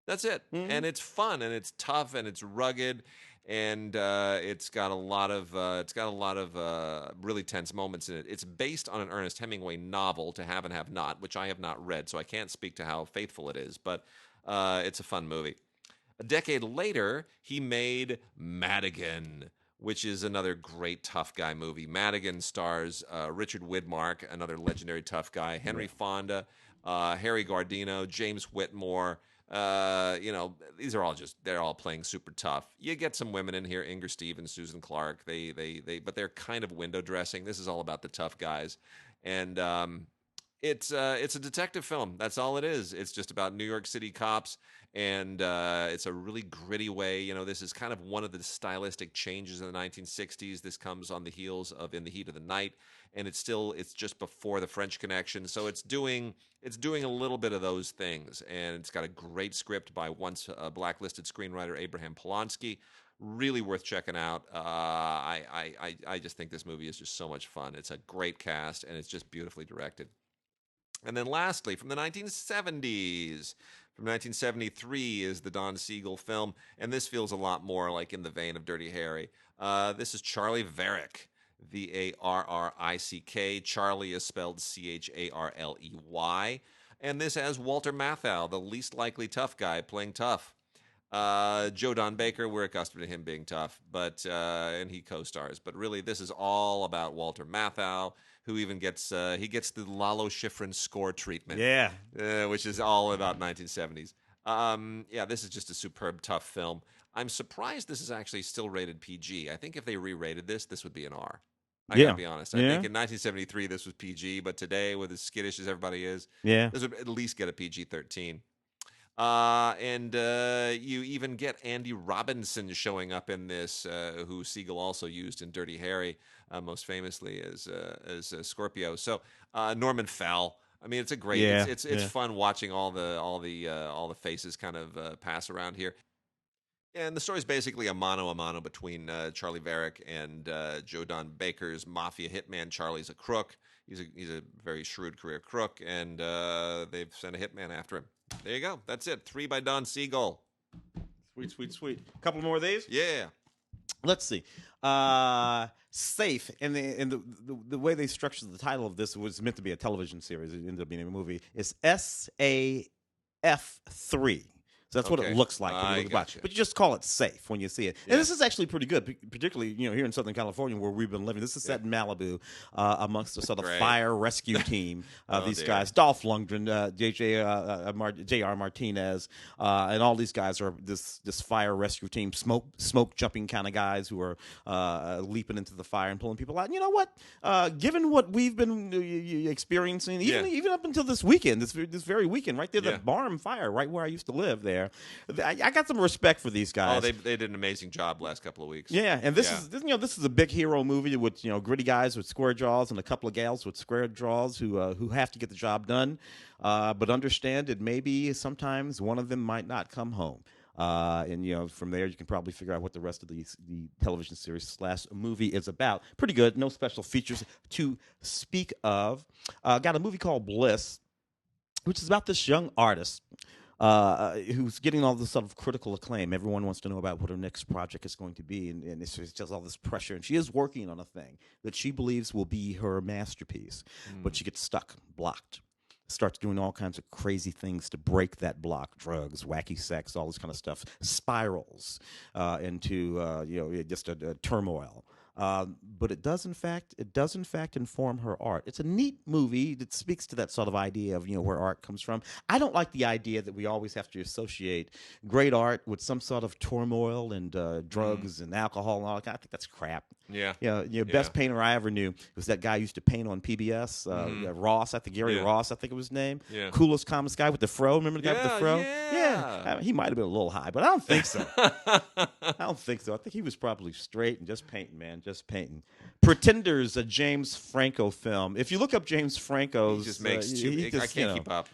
That's it. Mm-hmm. And it's fun, and it's tough, and it's rugged, and it's got a lot of really tense moments in it. It's based on an Ernest Hemingway novel, To Have and Have Not, which I have not read, so I can't speak to how faithful it is. But it's a fun movie. A decade later, he made Madigan, which is another great tough guy movie. Madigan stars Richard Widmark, another legendary tough guy, Henry Fonda, Harry Guardino, James Whitmore. These are they're all playing super tough. You get some women in here, Inger Stevens, Susan Clark. But they're kind of window dressing. This is all about the tough guys, and it's a detective film. That's all it is. It's just about New York City cops. And it's a really gritty way. This is kind of one of the stylistic changes in the 1960s. This comes on the heels of In the Heat of the Night, and it's just before the French Connection. So it's doing a little bit of those things, and it's got a great script by once blacklisted screenwriter Abraham Polonsky. Really worth checking out. I just think this movie is just so much fun. It's a great cast, and it's just beautifully directed. And then lastly, from the 1970s. From 1973 is the Don Siegel film, and this feels a lot more like in the vein of Dirty Harry. This is Charley Varrick, Varrick. Charley is spelled Charley, and this has Walter Matthau, the least likely tough guy, playing tough. Joe Don Baker, we're accustomed to him being tough, and he co-stars. But really, this is all about Walter Matthau, who even gets the Lalo Schifrin score treatment. Yeah, which is all about 1970s. This is just a superb, tough film. I'm surprised this is actually still rated PG. I think if they re-rated this would be an R. I gotta be honest. I think in 1973 this was PG, but today, with as skittish as everybody is, this would at least get a PG-13. And you even get Andy Robinson showing up in this, who Siegel also used in Dirty Harry, most famously as Scorpio. So Norman Fell. I mean, it's a great. It's fun watching all the faces kind of pass around here. And the story is basically a mano a mano between Charley Varrick and Joe Don Baker's mafia hitman. Charley's a crook. He's a very shrewd career crook, and they've sent a hitman after him. There you go. That's it. 3 by Don Siegel. Sweet. A couple more of these? Yeah. Let's see. Safe, and the way they structured the title of this was meant to be a television series. It ended up being a movie. It's SAF3. So that's what it looks like when you look at it. But you just call it safe when you see it. And this is actually pretty good, particularly here in Southern California where we've been living. This is set in Malibu amongst the sort of fire rescue team. These guys, Dolph Lundgren, J.R. Martinez, and all these guys are this fire rescue team, smoke jumping kind of guys who are leaping into the fire and pulling people out. And you know what? Given what we've been experiencing, even up until this weekend, this very weekend, right there, the Barham fire, right where I used to live there, I got some respect for these guys. Oh, they did an amazing job last couple of weeks. Yeah, and this is a big hero movie with gritty guys with square jaws and a couple of gals with square jaws who have to get the job done, but understand that maybe sometimes one of them might not come home. And from there you can probably figure out what the rest of the television series / movie is about. Pretty good. No special features to speak of. Got a movie called Bliss, which is about this young artist who's getting all this sort of critical acclaim. Everyone wants to know about what her next project is going to be, and it's just all this pressure. And she is working on a thing that she believes will be her masterpiece, but she gets stuck, blocked. Starts doing all kinds of crazy things to break that block: drugs, wacky sex, all this kind of stuff. Spirals into just a turmoil. But it does in fact inform her art. It's a neat movie that speaks to that sort of idea of where art comes from. I don't like the idea that we always have to associate great art with some sort of turmoil and drugs and alcohol and all that. I think that's crap. Best painter I ever knew was that guy who used to paint on PBS. Ross, I think Gary Ross, I think it was his name. Yeah. Coolest, calmest guy with the fro. Remember the guy with the fro? Yeah. He might have been a little high, but I don't think so. I think he was probably straight and just painting, man. Just painting. Pretenders, a James Franco film. If you look up James Franco's, he just makes I can't keep up.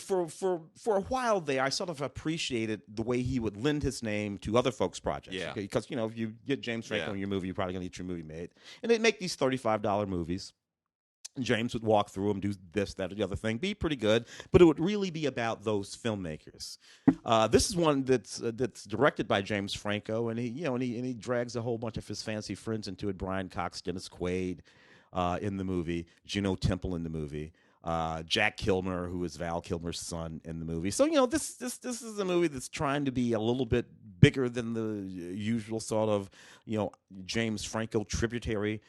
For a while there, I sort of appreciated the way he would lend his name to other folks' projects. Yeah. Because if you get James Franco in your movie, you're probably gonna get your movie made, and they'd make these $35 movies. James would walk through them, do this, that, or the other thing, be pretty good, but it would really be about those filmmakers. This is one that's directed by James Franco, and he drags a whole bunch of his fancy friends into it. Brian Cox, Dennis Quaid in the movie, Juno Temple in the movie, Jack Kilmer, who is Val Kilmer's son in the movie. So this is a movie that's trying to be a little bit bigger than the usual sort of James Franco tributary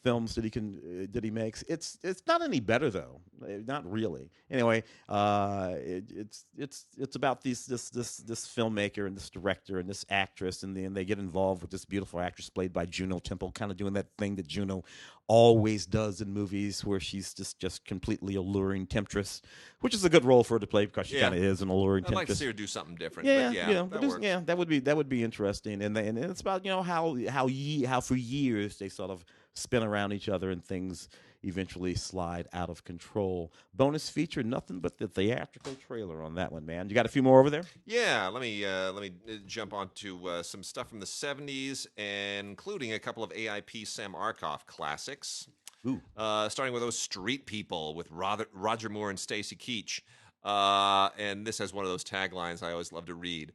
films that he makes. It's not any better though, not really. Anyway, it's about this filmmaker and this director and this actress, and then they get involved with this beautiful actress played by Juno Temple, kind of doing that thing that Juno always does in movies, where she's just completely alluring temptress, which is a good role for her to play because she kind of is an alluring temptress. I'd like to see her do something different. That would be interesting, and it's about how for years they sort of spin around each other and things eventually slide out of control. Bonus feature, nothing but the theatrical trailer on that one, man. You got a few more over there? Yeah, let me jump onto some stuff from the 70s, including a couple of AIP Sam Arkoff classics. Ooh. Starting with those Street People with Roger Moore and Stacy Keach. And this has one of those taglines I always love to read.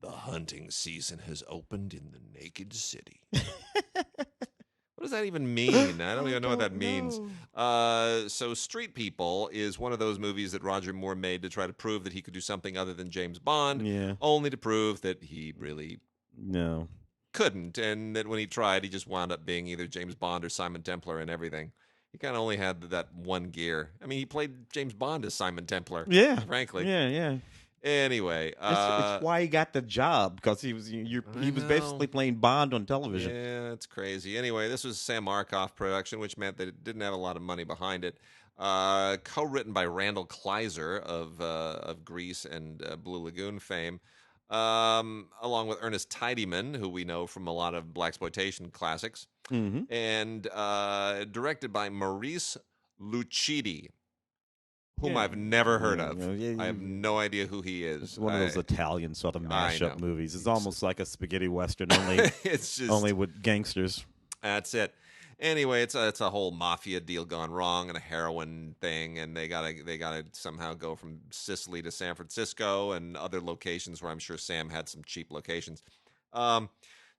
The hunting season has opened in the naked city. What does that even mean? I don't even know what that means. So Street People is one of those movies that Roger Moore made to try to prove that he could do something other than James Bond, only to prove that he really couldn't, and that when he tried, he just wound up being either James Bond or Simon Templar and everything. He kind of only had that one gear. I mean, he played James Bond as Simon Templar. Yeah, frankly. Yeah. Anyway, it's why he got the job, because he was basically playing Bond on television. Yeah, it's crazy. Anyway, this was a Sam Arkoff production, which meant that it didn't have a lot of money behind it. Co-written by Randall Kleiser of Grease and Blue Lagoon fame, along with Ernest Tidyman, who we know from a lot of blaxploitation classics, and directed by Maurice Lucidi, whom I've never heard of. I have no idea who he is. It's one of those Italian sort of mashup movies. It's almost like a spaghetti western, only with gangsters. That's it. Anyway, it's a whole mafia deal gone wrong and a heroin thing, and they gotta somehow go from Sicily to San Francisco and other locations where I'm sure Sam had some cheap locations.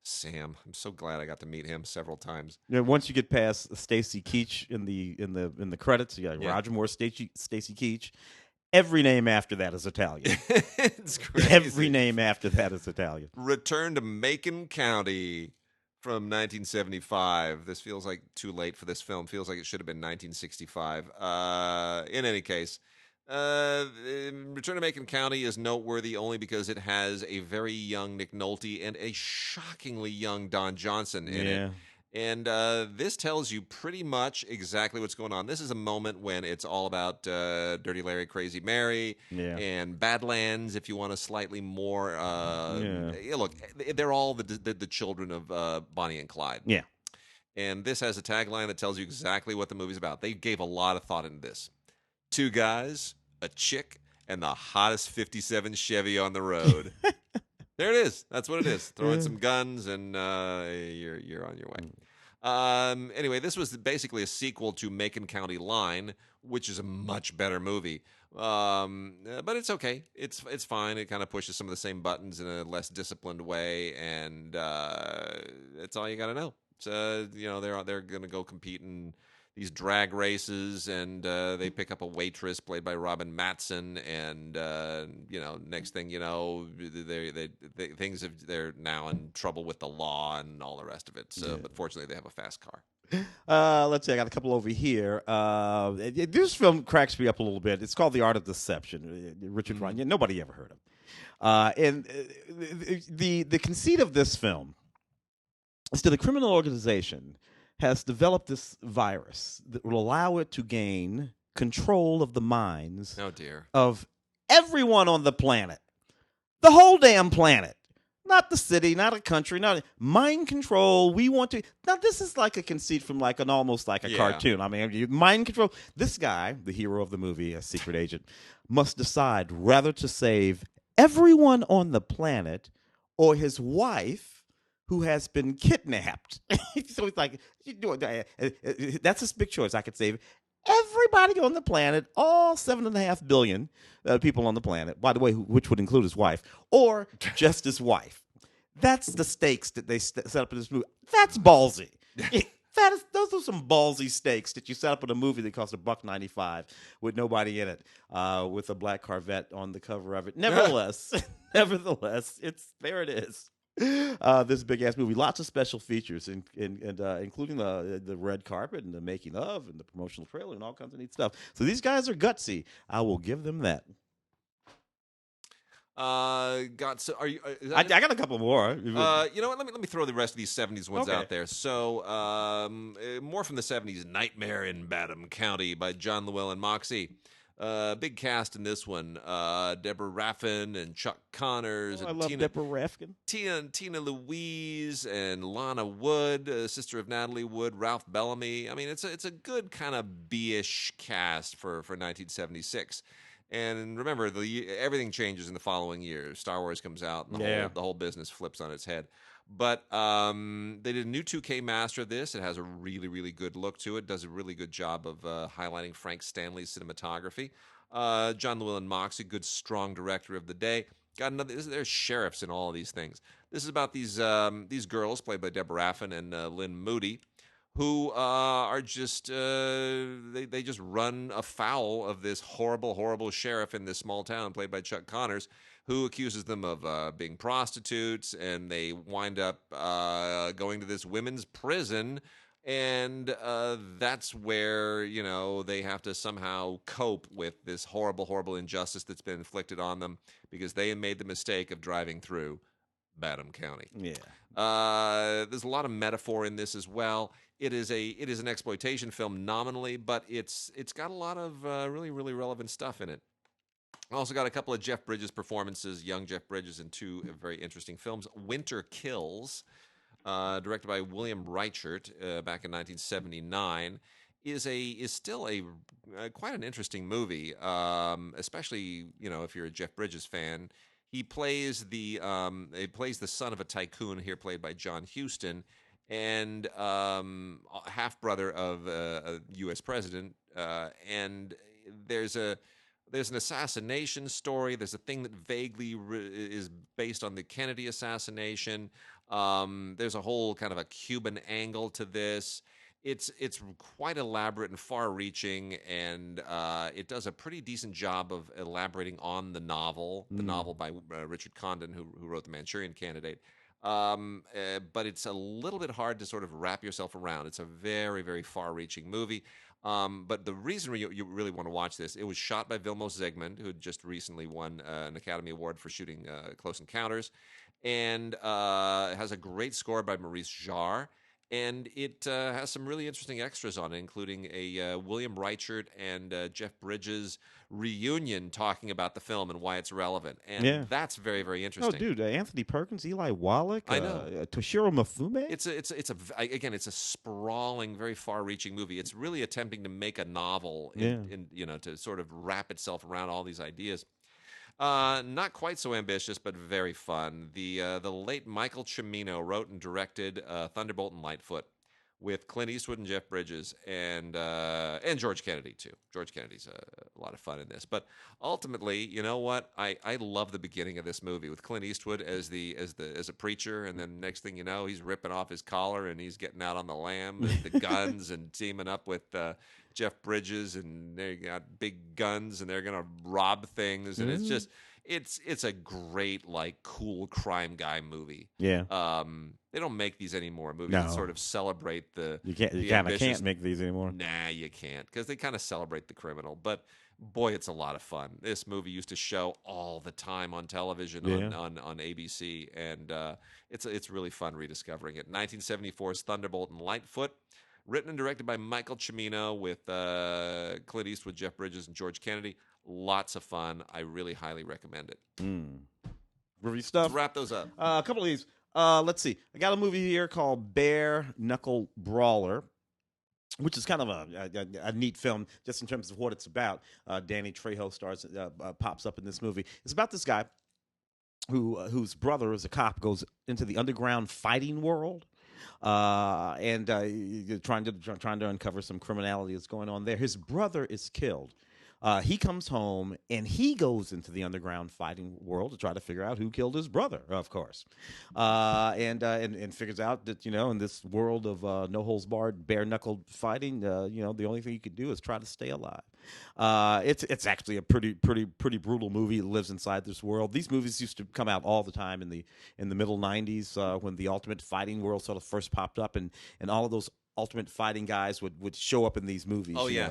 Sam, I'm so glad I got to meet him several times. Yeah, once you get past Stacy Keach in the credits, you got Roger Moore, Stacy Keach, Every name after that is Italian. It's crazy. Every name after that is Italian. Return to Macon County from 1975. This feels like too late for this film. Feels like it should have been 1965. In any case, Return to Macon County is noteworthy only because it has a very young Nick Nolte and a shockingly young Don Johnson in it. And this tells you pretty much exactly what's going on. This is a moment when it's all about Dirty Larry, Crazy Mary, and Badlands, if you want a slightly more... look, they're all the children of Bonnie and Clyde. Yeah. And this has a tagline that tells you exactly what the movie's about. They gave a lot of thought into this. 2 guys, a chick, and the hottest 57 Chevy on the road. There it is. That's what it is. Throw in some guns, and you're on your way. Anyway, this was basically a sequel to Macon County Line, which is a much better movie. But it's okay. It's fine. It kind of pushes some of the same buttons in a less disciplined way, and that's all you got to know. So they're going to go compete in these drag races, and they pick up a waitress played by Robin Mattson, and next thing you know, they're now in trouble with the law and all the rest of it. So, but fortunately, they have a fast car. Let's see. I got a couple over here. This film cracks me up a little bit. It's called The Art of Deception. Richard Ryan. Nobody ever heard of. And the conceit of this film is that a criminal organization has developed this virus that will allow it to gain control of the minds of everyone on the planet. The whole damn planet. Not the city, not a country, not mind control. We want to. Now, this is like a conceit from almost like a cartoon. I mean, mind control. This guy, the hero of the movie, a secret agent, must decide whether to save everyone on the planet or his wife, who has been kidnapped. So it's like, that's his big choice. I could save everybody on the planet, all 7.5 billion people on the planet, by the way, which would include his wife, or just his wife. That's the stakes that they set up in this movie. That's ballsy. Those are some ballsy stakes that you set up in a movie that costs $1.95 with nobody in it, with a black Corvette on the cover of it. Nevertheless, there it is. This big ass movie, lots of special features, including the red carpet and the making of and the promotional trailer and all kinds of neat stuff. So these guys are gutsy. I will give them that. I got a couple more. You know what? Let me throw the rest of these 70s ones out there. So more from the 70s, Nightmare in Badham County by John Llewellyn Moxey. Big cast in this one. Deborah Raffin and Chuck Connors. I love Deborah Raffin. Tina Louise and Lana Wood, sister of Natalie Wood, Ralph Bellamy. I mean, it's a good kind of B-ish cast for 1976. And remember, everything changes in the following year. Star Wars comes out, and the whole business flips on its head. But they did a new 2K master of this. It has a really, really good look to it. Does a really good job of highlighting Frank Stanley's cinematography. John Llewellyn Moxey, good, strong director of the day. Got another. There's sheriffs in all of these things. This is about these girls played by Deborah Raffin and Lynn Moody, who are just they just run afoul of this horrible, horrible sheriff in this small town played by Chuck Connors, who accuses them of being prostitutes, and they wind up going to this women's prison, and that's where they have to somehow cope with this horrible, horrible injustice that's been inflicted on them because they made the mistake of driving through Badham County. Yeah, there's a lot of metaphor in this as well. It is an exploitation film nominally, but it's got a lot of really, really relevant stuff in it. Also got a couple of Jeff Bridges performances, young Jeff Bridges, in two very interesting films. Winter Kills, directed by William Reichert back in 1979, is still quite an interesting movie, especially if you're a Jeff Bridges fan. He plays the son of a tycoon here, played by John Huston, and half brother of a U.S. president. And there's an assassination story. There's a thing that vaguely is based on the Kennedy assassination. There's a whole kind of a Cuban angle to this. it's quite elaborate and far-reaching, and it does a pretty decent job of elaborating on the novel by Richard Condon, who wrote The Manchurian Candidate. But it's a little bit hard to sort of wrap yourself around. It's a very, very far-reaching movie. But the reason you really want to watch this, it was shot by Vilmos Zsigmond, who had just recently won an Academy Award for shooting Close Encounters, and has a great score by Maurice Jarre. And it has some really interesting extras on it, including a William Reichert and Jeff Bridges reunion talking about the film and why it's relevant. And that's very, very interesting. Oh, dude, Anthony Perkins, Eli Wallach, I know. Toshiro Mifune. It's a sprawling, very far-reaching movie. It's really attempting to make a novel, to sort of wrap itself around all these ideas. Not quite so ambitious, but very fun. The late Michael Cimino wrote and directed Thunderbolt and Lightfoot with Clint Eastwood and Jeff Bridges and George Kennedy too. George Kennedy's a lot of fun in this. But ultimately, you know what? I love the beginning of this movie with Clint Eastwood as a preacher, and then next thing you know, he's ripping off his collar and he's getting out on the lam with the guns and teaming up with Jeff Bridges, and they got big guns and they're gonna rob things, and it's a great, like, cool crime guy movie. Yeah. They don't make these anymore. Movies that sort of celebrate the you can't make these anymore. Nah, you can't, because they kind of celebrate the criminal. But boy, it's a lot of fun. This movie used to show all the time on television on ABC, and it's really fun rediscovering it. 1974's Thunderbolt and Lightfoot. Written and directed by Michael Cimino with Clint Eastwood, Jeff Bridges, and George Kennedy. Lots of fun. I really highly recommend it. Review stuff. Let's wrap those up. A couple of these. Let's see. I got a movie here called Bare Knuckle Brawler, which is kind of a neat film just in terms of what it's about. Danny Trejo pops up in this movie. It's about this guy whose brother is a cop, goes into the underground fighting world. And trying to uncover some criminality that's going on there. His brother is killed. He comes home and he goes into the underground fighting world to try to figure out who killed his brother, of course, and figures out that, in this world of no holds barred, bare knuckled fighting, the only thing you could do is try to stay alive. It's actually a pretty brutal movie. It lives inside this world. These movies used to come out all the time in the middle '90s when the Ultimate Fighting world sort of first popped up, and all of those Ultimate Fighting guys would show up in this movies. Oh yeah,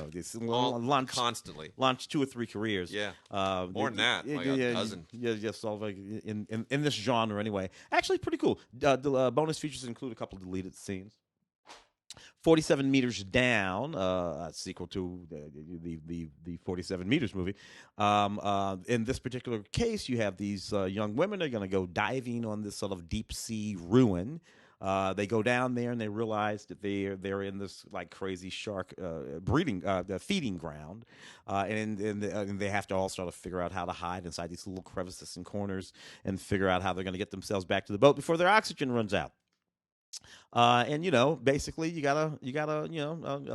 constantly launched 2 or 3 careers. Yeah, more than that, like a dozen. Yeah, so like in this genre anyway. Actually, pretty cool. The bonus features include a couple of deleted scenes. 47 Meters Down, a sequel to the 47 Meters movie. In this particular case, you have these young women. They're going to go diving on this sort of deep sea ruin. They go down there and they realize that they're in this like crazy shark feeding ground, and they have to all sort of figure out how to hide inside these little crevices and corners and figure out how they're going to get themselves back to the boat before their oxygen runs out. And basically you got a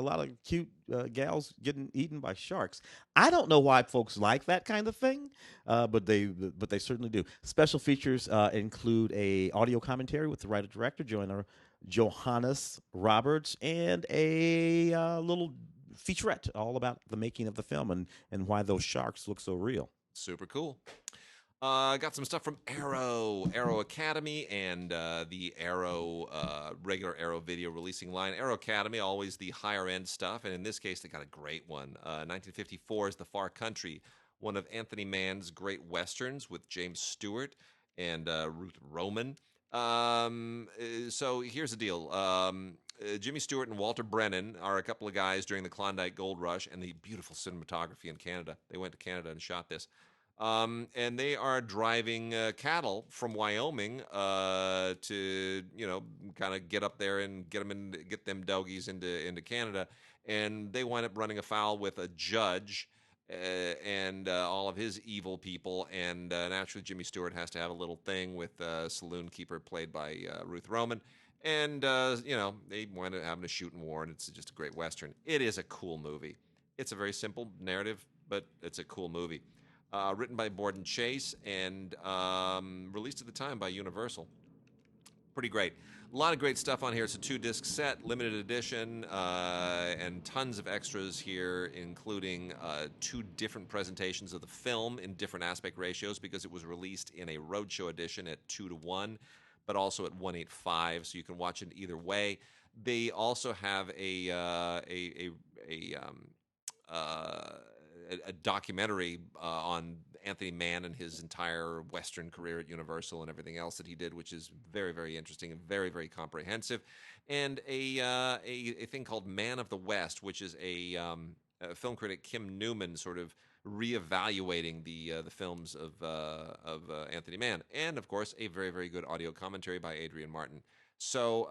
lot of cute gals getting eaten by sharks. I don't know why folks like that kind of thing, but they certainly do. Special features include a audio commentary with the writer-director Johannes Roberts, and a little featurette all about the making of the film and why those sharks look so real. Super cool. Got some stuff from Arrow Academy, and the regular Arrow video releasing line. Arrow Academy, always the higher end stuff, and in this case, they got a great one. 1954 is The Far Country, one of Anthony Mann's great westerns with James Stewart and Ruth Roman. So here's the deal. Jimmy Stewart and Walter Brennan are a couple of guys during the Klondike Gold Rush and the beautiful cinematography in Canada. They went to Canada and shot this. And they are driving cattle from Wyoming to kind of get up there and get them doggies into Canada, and they wind up running afoul with a judge and all of his evil people, and naturally Jimmy Stewart has to have a little thing with saloon keeper played by Ruth Roman, and they wind up having a shooting war, and it's just a great western. It is a cool movie. It's a very simple narrative, but it's a cool movie. Written by Borden Chase and released at the time by Universal. Pretty great. A lot of great stuff on here. It's a 2-disc set, limited edition, and tons of extras here, including 2 different presentations of the film in different aspect ratios because it was released in a roadshow edition at 2:1, but also at 1:8:5, so you can watch it either way. They also have a documentary on Anthony Mann and his entire Western career at Universal and everything else that he did, which is very, very interesting and very, very comprehensive. And a thing called Man of the West, which is a film critic, Kim Newman, sort of reevaluating the films of Anthony Mann, and of course a very, very good audio commentary by Adrian Martin. So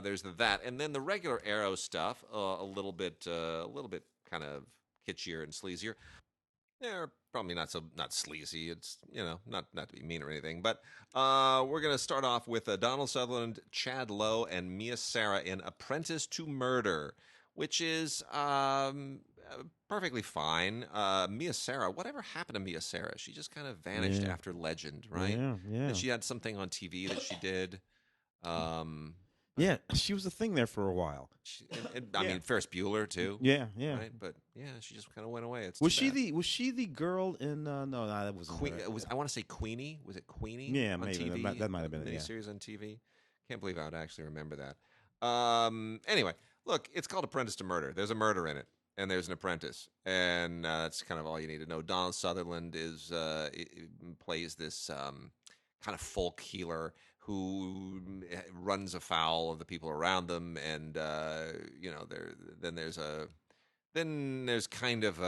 there's that, and then the regular Arrow stuff, a little bit kind of kitschier and sleazier. They're probably not sleazy. It's not to be mean or anything, but we're gonna start off with Donald Sutherland, Chad Lowe, and Mia Sara in Apprentice to Murder, which is perfectly fine. Mia Sara, whatever happened to Mia Sara? She just kind of vanished after Legend, right? Yeah. And she had something on TV that she did. Yeah, she was a thing there for a while. I mean, Ferris Bueller too. Yeah. Right, but she just kind of went away. Was she the girl in? No, that wasn't. I want to say Queenie. Was it Queenie? Yeah, on maybe TV? that might have been it. Miniseries on TV. Can't believe I would actually remember that. Anyway, look, it's called Apprentice to Murder. There's a murder in it, and there's an apprentice, and that's kind of all you need to know. Donald Sutherland plays this kind of folk healer who runs afoul of the people around them, and there's kind of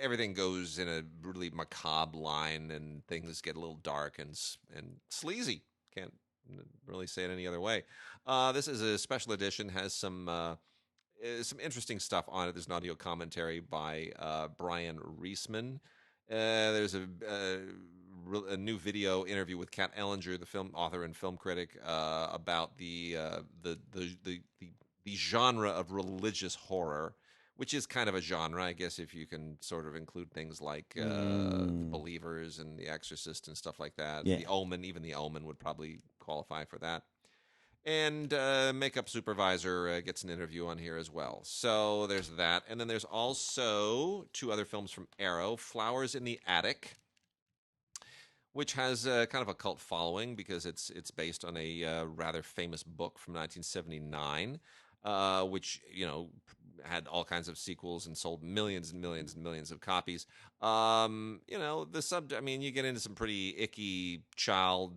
everything goes in a really macabre line, and things get a little dark and sleazy. Can't really say it any other way. This is a special edition, has some interesting stuff on it. There's an audio commentary by Brian Reisman. There's a new video interview with Kat Ellinger, the film author and film critic, about the genre of religious horror, which is kind of a genre, I guess, if you can sort of include things like The Believers and The Exorcist and stuff like that. Yeah. The Omen, even The Omen would probably qualify for that. And makeup supervisor gets an interview on here as well. So there's that. And then there's also 2 other films from Arrow, Flowers in the Attic, which has kind of a cult following because it's based on a rather famous book from 1979, which had all kinds of sequels and sold millions and millions and millions of copies. The subject. I mean, you get into some pretty icky child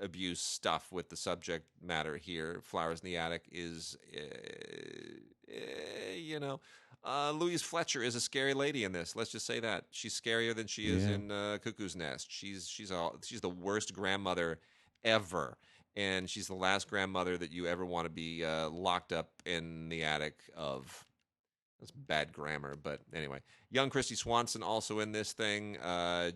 abuse stuff with the subject matter here. Flowers in the Attic is, Louise Fletcher is a scary lady in this. Let's just say that she's scarier than she is in Cuckoo's Nest. She's the worst grandmother ever, and she's the last grandmother that you ever want to be locked up in the attic of. That's bad grammar, but anyway. Young Christy Swanson also in this thing.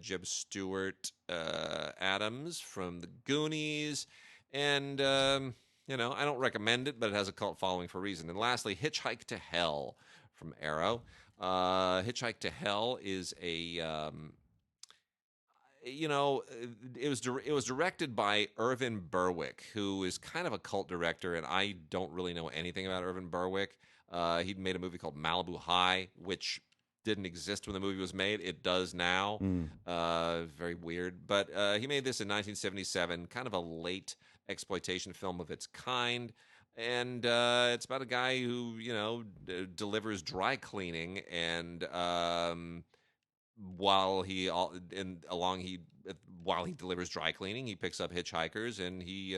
Jeb Stewart Adams from The Goonies, and I don't recommend it, but it has a cult following for a reason. And lastly, Hitchhike to Hell from Arrow. Hitchhike to Hell is it was directed by Irvin Berwick, who is kind of a cult director, and I don't really know anything about Irvin Berwick. He'd made a movie called Malibu High, which didn't exist when the movie was made. It does now. Very weird. But he made this in 1977, kind of a late exploitation film of its kind. And it's about a guy who, delivers dry cleaning, and while he delivers dry cleaning, he picks up hitchhikers and he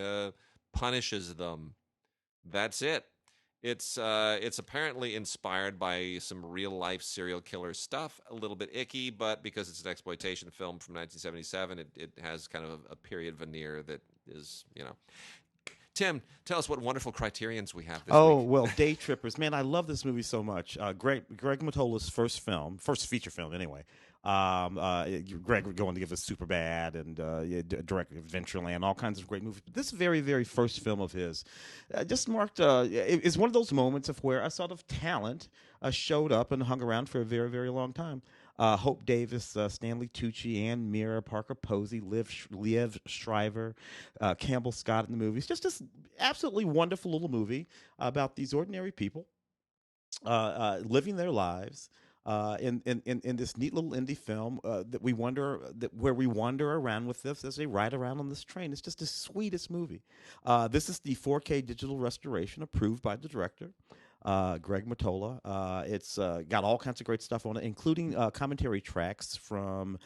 punishes them. That's it. It's apparently inspired by some real life serial killer stuff. A little bit icky, but because it's an exploitation film from 1977, it has kind of a period veneer that is, Tim, tell us what wonderful criterions we have this week. Well, Daytrippers. Man, I love this movie so much. Greg Mottola's first feature film anyway. Greg would go on to give us Superbad and direct Adventureland, all kinds of great movies. But this very, very first film of his just marked, it's one of those moments of where a sort of talent showed up and hung around for a very, very long time. Hope Davis, Stanley Tucci, Ann Mira, Parker Posey, Liev Shriver, Campbell Scott in the movie. It's just this absolutely wonderful little movie about these ordinary people living their lives in this neat little indie film where we wander around with this as they ride around on this train. It's just the sweetest movie. This is the 4K digital restoration approved by the director, Greg Mottola. It's got all kinds of great stuff on it, including commentary tracks from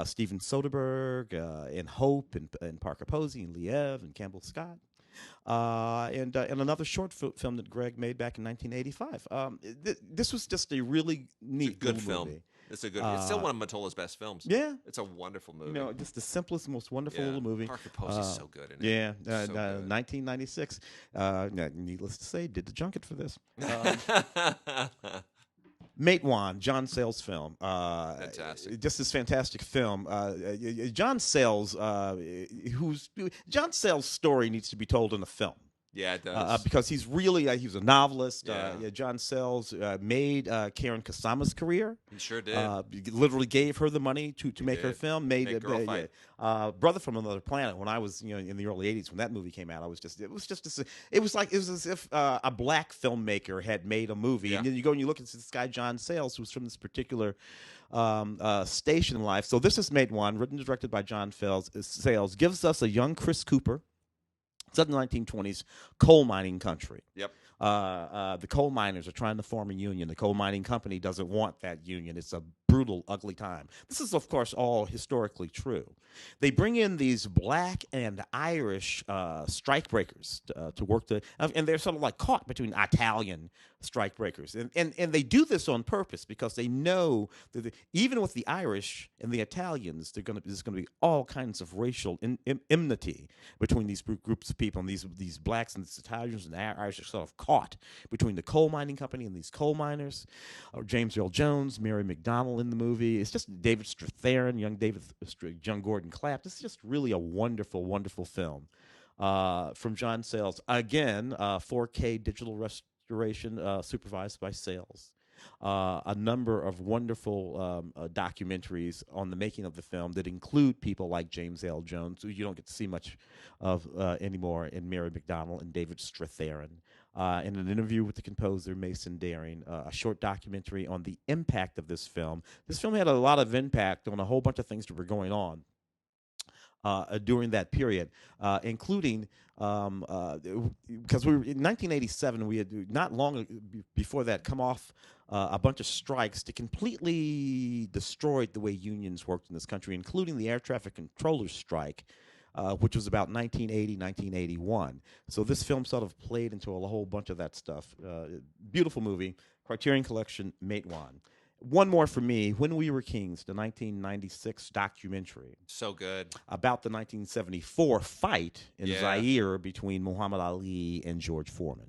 Steven Soderbergh and Hope and Parker Posey and Liev and Campbell Scott. And another short film that Greg made back in 1985. This was just a really neat, good film. Movie. It's a good. It's still one of Mottola's best films. Yeah, it's a wonderful movie. Just the simplest, most wonderful little movie. Parker Posey's so good in it. Yeah, so 1996. Needless to say, did the junket for this. Matewan, John Sayles' film. Fantastic. Just this fantastic film. John Sayles, John Sayles' story needs to be told in a film. Yeah, it does. Because he's really, he was a novelist. John Sayles made Karen Kasama's career. He sure did. Literally gave her the money to make her film. Made Brother from Another Planet. When I was in the early 80s when that movie came out, it was as if a black filmmaker had made a movie. Yeah. And then you go and you look at this guy John Sayles, who's from this particular station in life. So this is Matewan, written and directed by John Sayles, gives us a young Chris Cooper. It's in the 1920s, coal mining country. Yep. The coal miners are trying to form a union. The coal mining company doesn't want that union. It's a brutal, ugly time. This is, of course, all historically true. They bring in these black and Irish strikebreakers to work and they're sort of like caught between Italian strikebreakers. And they do this on purpose because they know that even with the Irish and the Italians, there's going to be all kinds of racial enmity between these groups of people. And these blacks and these Italians and the Irish are sort of caught between the coal mining company and these coal miners. James Earl Jones, Mary McDonnell in the movie. It's just David Strathairn, young Gordon Clapp. This is just really a wonderful, wonderful film from John Sayles. Again, 4K digital restoration supervised by Sayles. A number of wonderful documentaries on the making of the film that include people like James L. Jones, who you don't get to see much of anymore, and Mary McDonnell and David Strathairn. In an interview with the composer Mason Daring, a short documentary on the impact of this film. This film had a lot of impact on a whole bunch of things that were going on during that period, including because we were in 1987. We had not long before that come off a bunch of strikes that completely destroyed the way unions worked in this country, including the air traffic controllers strike, which was about 1980, 1981. So this film sort of played into a whole bunch of that stuff. Beautiful movie, Criterion Collection, Matewan. One more for me, When We Were Kings, the 1996 documentary. So good. About the 1974 fight in Zaire between Muhammad Ali and George Foreman.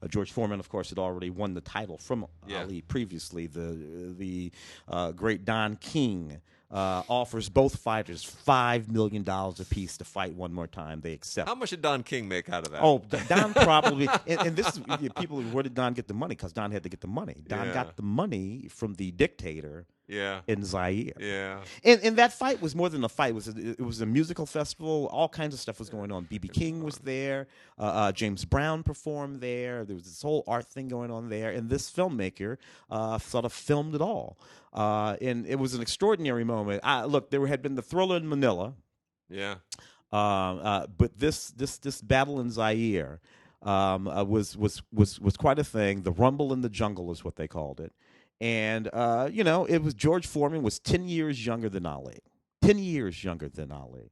George Foreman, of course, had already won the title from Ali previously. The great Don King offers both fighters $5 million apiece to fight one more time. They accept. How much did Don King make out of that? Oh, Don probably. And this is people. Where did Don get the money? Because Don had to get the money. Don got the money from the dictator. In Zaire. And that fight was more than a fight. It was a musical festival. All kinds of stuff was going on. B.B. King was there. James Brown performed there. There was this whole art thing going on there. And this filmmaker sort of filmed it all. And it was an extraordinary moment. Look, there had been the Thriller in Manila. But this battle in Zaire was quite a thing. The Rumble in the Jungle is what they called it. And, it was George Foreman was 10 years younger than Ali. 10 years younger than Ali.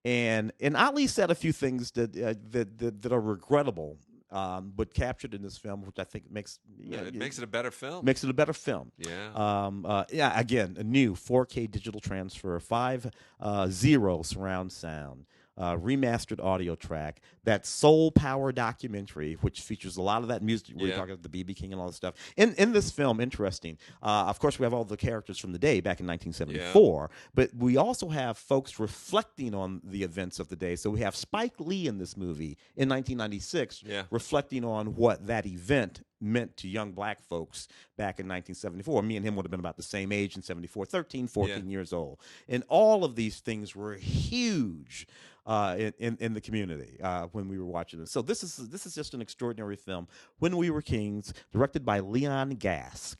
And Ali said a few things that are regrettable, but captured in this film, which I think makes it a better film. Makes it a better film. Again, a new 4K digital transfer, 5.0 surround sound. Remastered audio track, that Soul Power documentary, which features a lot of that music. We're talking about the B.B. King and all this stuff. In this film, interesting. Of course, we have all the characters from the day back in 1974, but we also have folks reflecting on the events of the day. So we have Spike Lee in this movie in 1996 reflecting on what that event meant to young black folks back in 1974. Me and him would have been about the same age in 74, 13, 14 years old. And all of these things were huge in the community when we were watching it. So this is just an extraordinary film. When We Were Kings, directed by Leon Gask.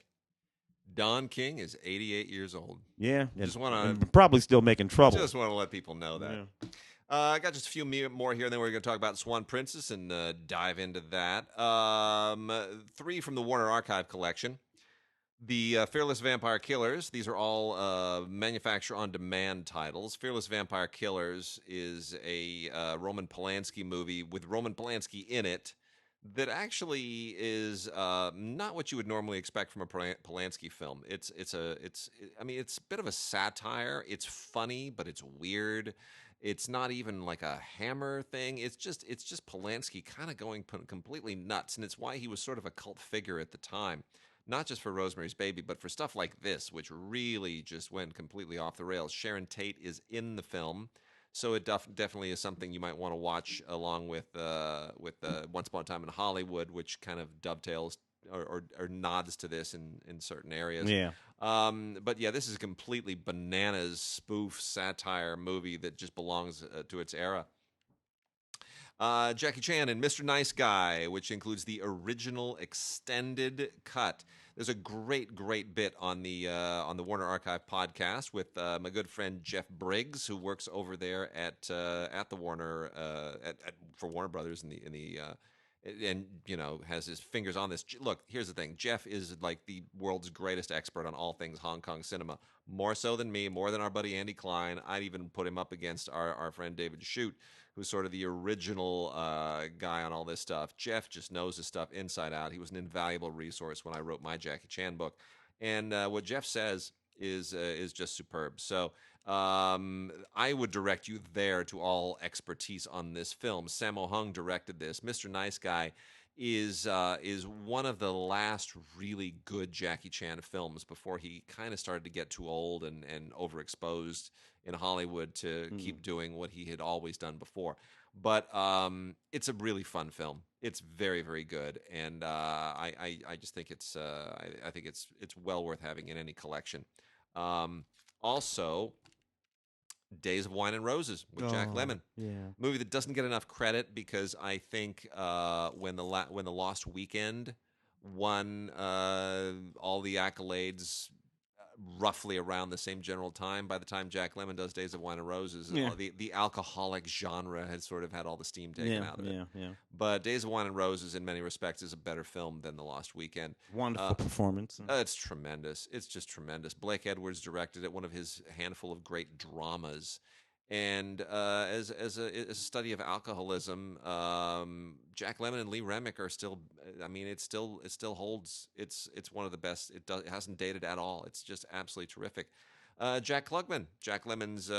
Don King is 88 years old. Yeah, just want to probably still making trouble. Just want to let people know that. Yeah. I got just a few more here, and then we're going to talk about Swan Princess and dive into that. 3 from the Warner Archive collection. The Fearless Vampire Killers. These are all manufacture-on-demand titles. Fearless Vampire Killers is a Roman Polanski movie with Roman Polanski in it that actually is not what you would normally expect from a Polanski film. It's a bit of a satire. It's funny, but it's weird. It's not even like a Hammer thing. It's just Polanski kind of going completely nuts, and it's why he was sort of a cult figure at the time. Not just for Rosemary's Baby, but for stuff like this, which really just went completely off the rails. Sharon Tate is in the film, so it definitely is something you might want to watch along with Once Upon a Time in Hollywood, which kind of dovetails or nods to this in certain areas. Yeah. But yeah, this is a completely bananas spoof satire movie that just belongs to its era. Jackie Chan and Mr. Nice Guy, which includes the original extended cut. There's a great bit on the Warner Archive podcast with my good friend Jeff Briggs, who works over there at the Warner for Warner Brothers and has his fingers on this. Look, here's the thing. Jeff is like the world's greatest expert on all things Hong Kong cinema. More so than me, more than our buddy Andy Klein. I'd even put him up against our friend David Shute, who's sort of the original guy on all this stuff. Jeff just knows his stuff inside out. He was an invaluable resource when I wrote my Jackie Chan book. And what Jeff says is just superb. So I would direct you there to all expertise on this film. Sammo Hung directed this. Mr. Nice Guy is one of the last really good Jackie Chan films before he kind of started to get too old and overexposed in Hollywood to keep doing what he had always done before. But it's a really fun film. It's very, very good, and I just think it's I think it's well worth having in any collection. Also, Days of Wine and Roses with Jack Lemmon. Yeah. Movie that doesn't get enough credit because I think when the Lost Weekend won all the accolades roughly around the same general time, by the time Jack Lemmon does Days of Wine and Roses, the alcoholic genre had sort of had all the steam taken out of it. Yeah. But Days of Wine and Roses, in many respects, is a better film than The Lost Weekend. Wonderful performance. It's tremendous. It's just tremendous. Blake Edwards directed it, one of his handful of great dramas. And as a study of alcoholism, Jack Lemmon and Lee Remick are still. I mean, it still holds. It's one of the best. It hasn't dated at all. It's just absolutely terrific. Jack Klugman, Jack Lemmon's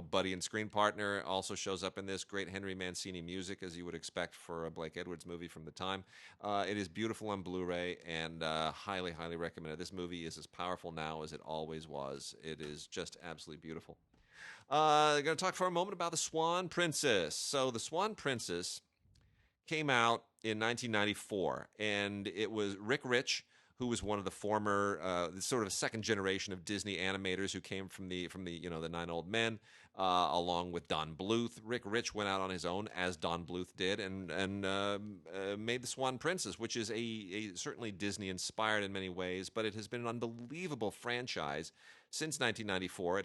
buddy and screen partner, also shows up in this. Great Henry Mancini music, as you would expect for a Blake Edwards movie from the time. It is beautiful on Blu-ray and highly, highly recommended. This movie is as powerful now as it always was. It is just absolutely beautiful. Going to talk for a moment about The Swan Princess. So The Swan Princess came out in 1994, and it was Rick Rich, who was one of the former, sort of second generation of Disney animators who came from the the Nine Old Men, along with Don Bluth. Rick Rich went out on his own, as Don Bluth did, and made The Swan Princess, which is a certainly Disney inspired in many ways, but it has been an unbelievable franchise since 1994.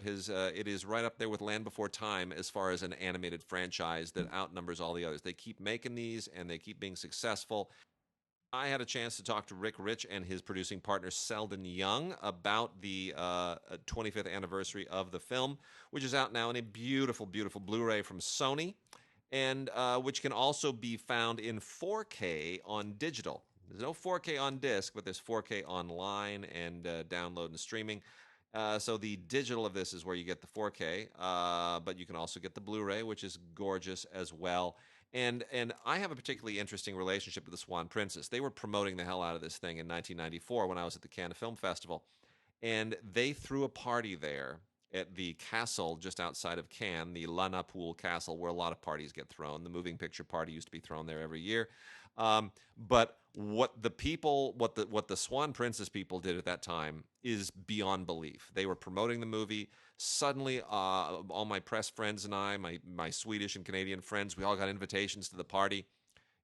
It is right up there with Land Before Time as far as an animated franchise that outnumbers all the others. They keep making these, and they keep being successful. I had a chance to talk to Rick Rich and his producing partner Seldon Young about the 25th anniversary of the film, which is out now in a beautiful, beautiful Blu-ray from Sony, and which can also be found in 4K on digital. There's no 4K on disc, but there's 4K online and download and streaming. So the digital of this is where you get the 4K, but you can also get the Blu-ray, which is gorgeous as well. And I have a particularly interesting relationship with The Swan Princess. They were promoting the hell out of this thing in 1994 when I was at the Cannes Film Festival. And they threw a party there at the castle just outside of Cannes, the La Napoule Castle, where a lot of parties get thrown. The moving picture party used to be thrown there every year. But what the Swan Princess people did at that time is beyond belief. They were promoting the movie. Suddenly, all my press friends and I, my Swedish and Canadian friends, we all got invitations to the party.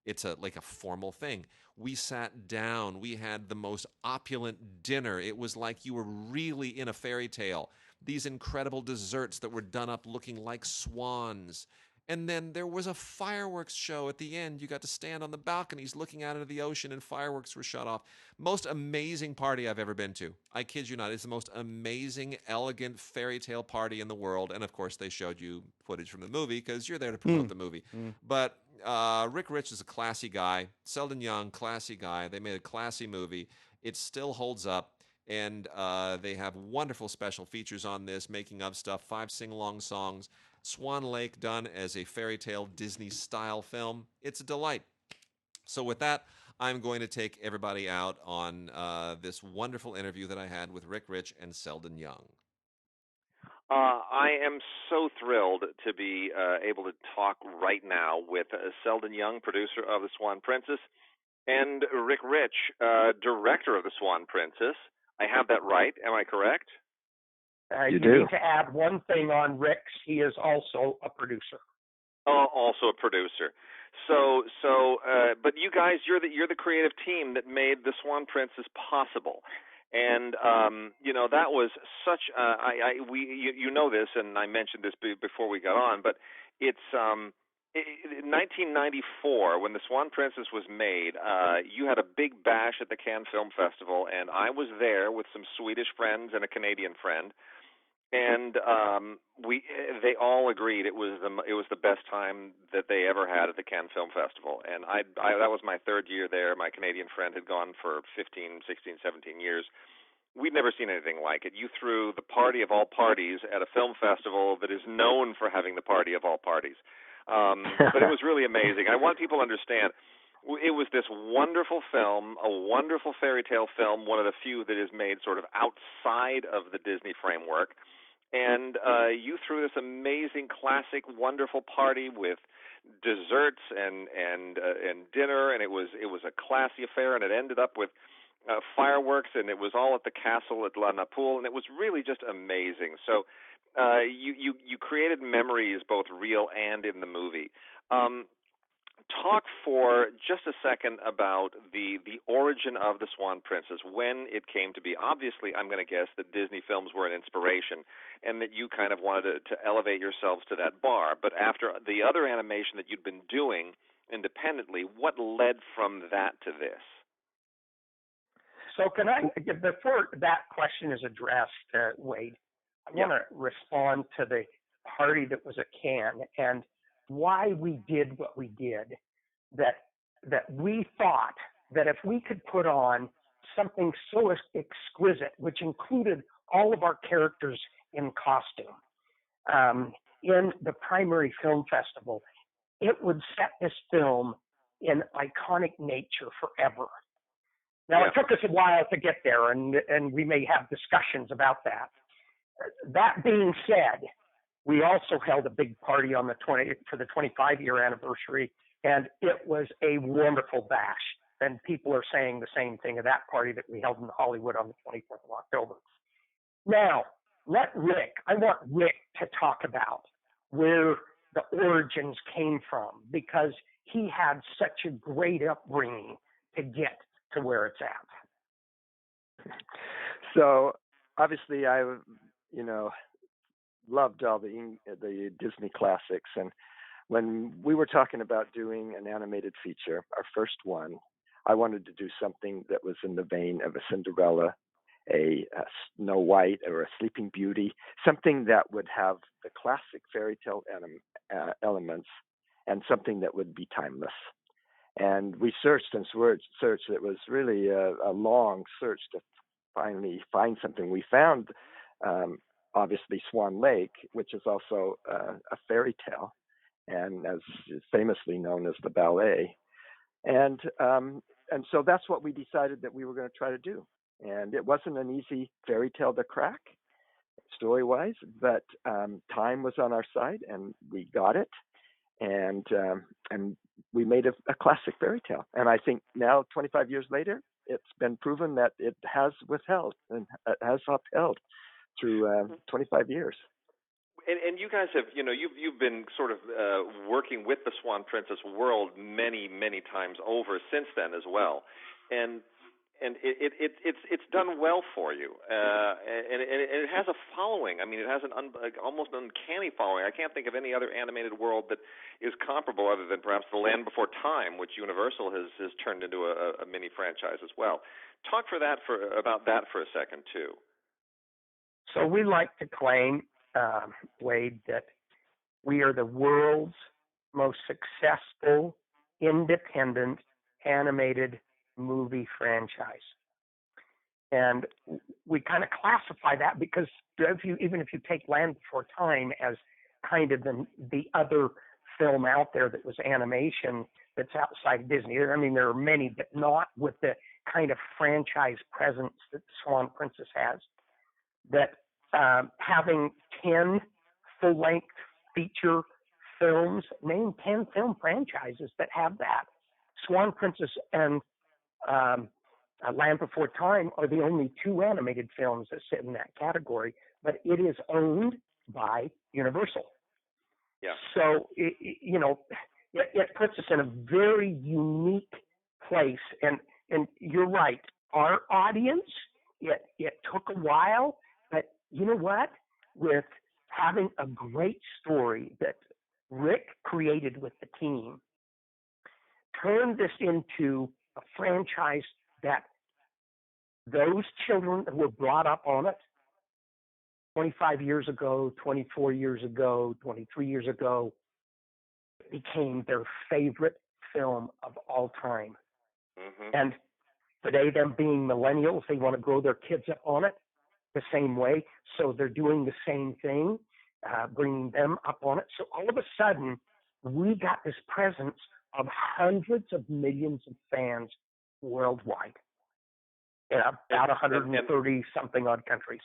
It's like a formal thing. We sat down. We had the most opulent dinner. It was like you were really in a fairy tale. These incredible desserts that were done up looking like swans. And then there was a fireworks show at the end. You got to stand on the balconies looking out into the ocean, and fireworks were shut off. Most amazing party I've ever been to. I kid you not. It's the most amazing, elegant fairy tale party in the world. And of course, they showed you footage from the movie because you're there to promote the movie. But Rick Rich is a classy guy. Seldon Young, classy guy. They made a classy movie. It still holds up. And they have wonderful special features on this, making up stuff, 5 sing-along songs. Swan Lake done as a fairy tale Disney-style film. It's a delight. So with that, I'm going to take everybody out on this wonderful interview that I had with Rick Rich and Seldon Young. I am so thrilled to be able to talk right now with Seldon Young, producer of The Swan Princess, and Rick Rich, director of The Swan Princess. I have that right. Am I correct? You do. Need to add one thing on Rick's. He is also a producer. Oh, also a producer. But you guys, you're the creative team that made The Swan Princess possible. And that was such. You know this, and I mentioned this before we got on, but it's. In 1994, when The Swan Princess was made, you had a big bash at the Cannes Film Festival, and I was there with some Swedish friends and a Canadian friend, and they all agreed it was the best time that they ever had at the Cannes Film Festival. And I that was my third year there. My Canadian friend had gone for 15, 16, 17 years. We'd never seen anything like it. You threw the party of all parties at a film festival that is known for having the party of all parties. But it was really amazing. I want people to understand, it was this wonderful film, a wonderful fairy tale film, one of the few that is made sort of outside of the Disney framework. And you threw this amazing, classic, wonderful party with desserts and dinner, and it was a classy affair, and it ended up with fireworks, and it was all at the castle at La Napoule, and it was really just amazing. So you created memories, both real and in the movie. Talk for just a second about the origin of The Swan Princess, when it came to be. Obviously, I'm going to guess that Disney films were an inspiration and that you kind of wanted to elevate yourselves to that bar. But after the other animation that you'd been doing independently, what led from that to this? So before that question is addressed, Wade, I want to respond to the party that was at Cannes and why we did what we did, that we thought that if we could put on something so exquisite, which included all of our characters in costume, in the primary film festival, it would set this film in iconic nature forever. Now, it took us a while to get there, and we may have discussions about that. That being said, we also held a big party on for the 25-year anniversary, and it was a wonderful bash. And people are saying the same thing of that party that we held in Hollywood on the 24th of October. Now, I want Rick to talk about where the origins came from, because he had such a great upbringing to get to where it's at. So obviously I loved all the Disney classics, and when we were talking about doing an animated feature, our first one, I wanted to do something that was in the vein of a Cinderella, a Snow White, or a Sleeping Beauty, something that would have the classic fairy tale elements and something that would be timeless. And we searched and searched. It was really a long search to finally find something. We found, obviously, Swan Lake, which is also a fairy tale, and as famously known as the ballet. And so that's what we decided that we were going to try to do. And it wasn't an easy fairy tale to crack, story-wise, but time was on our side, and we got it. and we made a classic fairy tale. And I think now, 25 years later, it's been proven that it has withheld and has upheld through 25 years. And you guys have, you've been sort of working with the Swan Princess world many times over since then as well, and it's done well for you, and it has a following. I mean, it has an almost uncanny following. I can't think of any other animated world that is comparable, other than perhaps The Land Before Time, which Universal has turned into a mini franchise as well. Talk about that for a second too. So we like to claim, Wade, that we are the world's most successful independent animated movie franchise. And we kind of classify that because even if you take Land Before Time as kind of the other film out there that was animation that's outside Disney. I mean, there are many, but not with the kind of franchise presence that Swan Princess has. That having 10 full-length feature films, name 10 film franchises that have that. Swan Princess and Land Before Time are the only two animated films that sit in that category, but it is owned by Universal. Yeah. So, it puts us in a very unique place. And you're right. Our audience, it took a while, but you know what? With having a great story that Rick created with the team, turned this into a franchise that those children that were brought up on it 25 years ago, 24 years ago, 23 years ago, became their favorite film of all time. Mm-hmm. And today, them being millennials, they want to grow their kids up on it the same way. So they're doing the same thing, bringing them up on it. So all of a sudden, we got this presence of hundreds of millions of fans worldwide in about 130 something odd countries.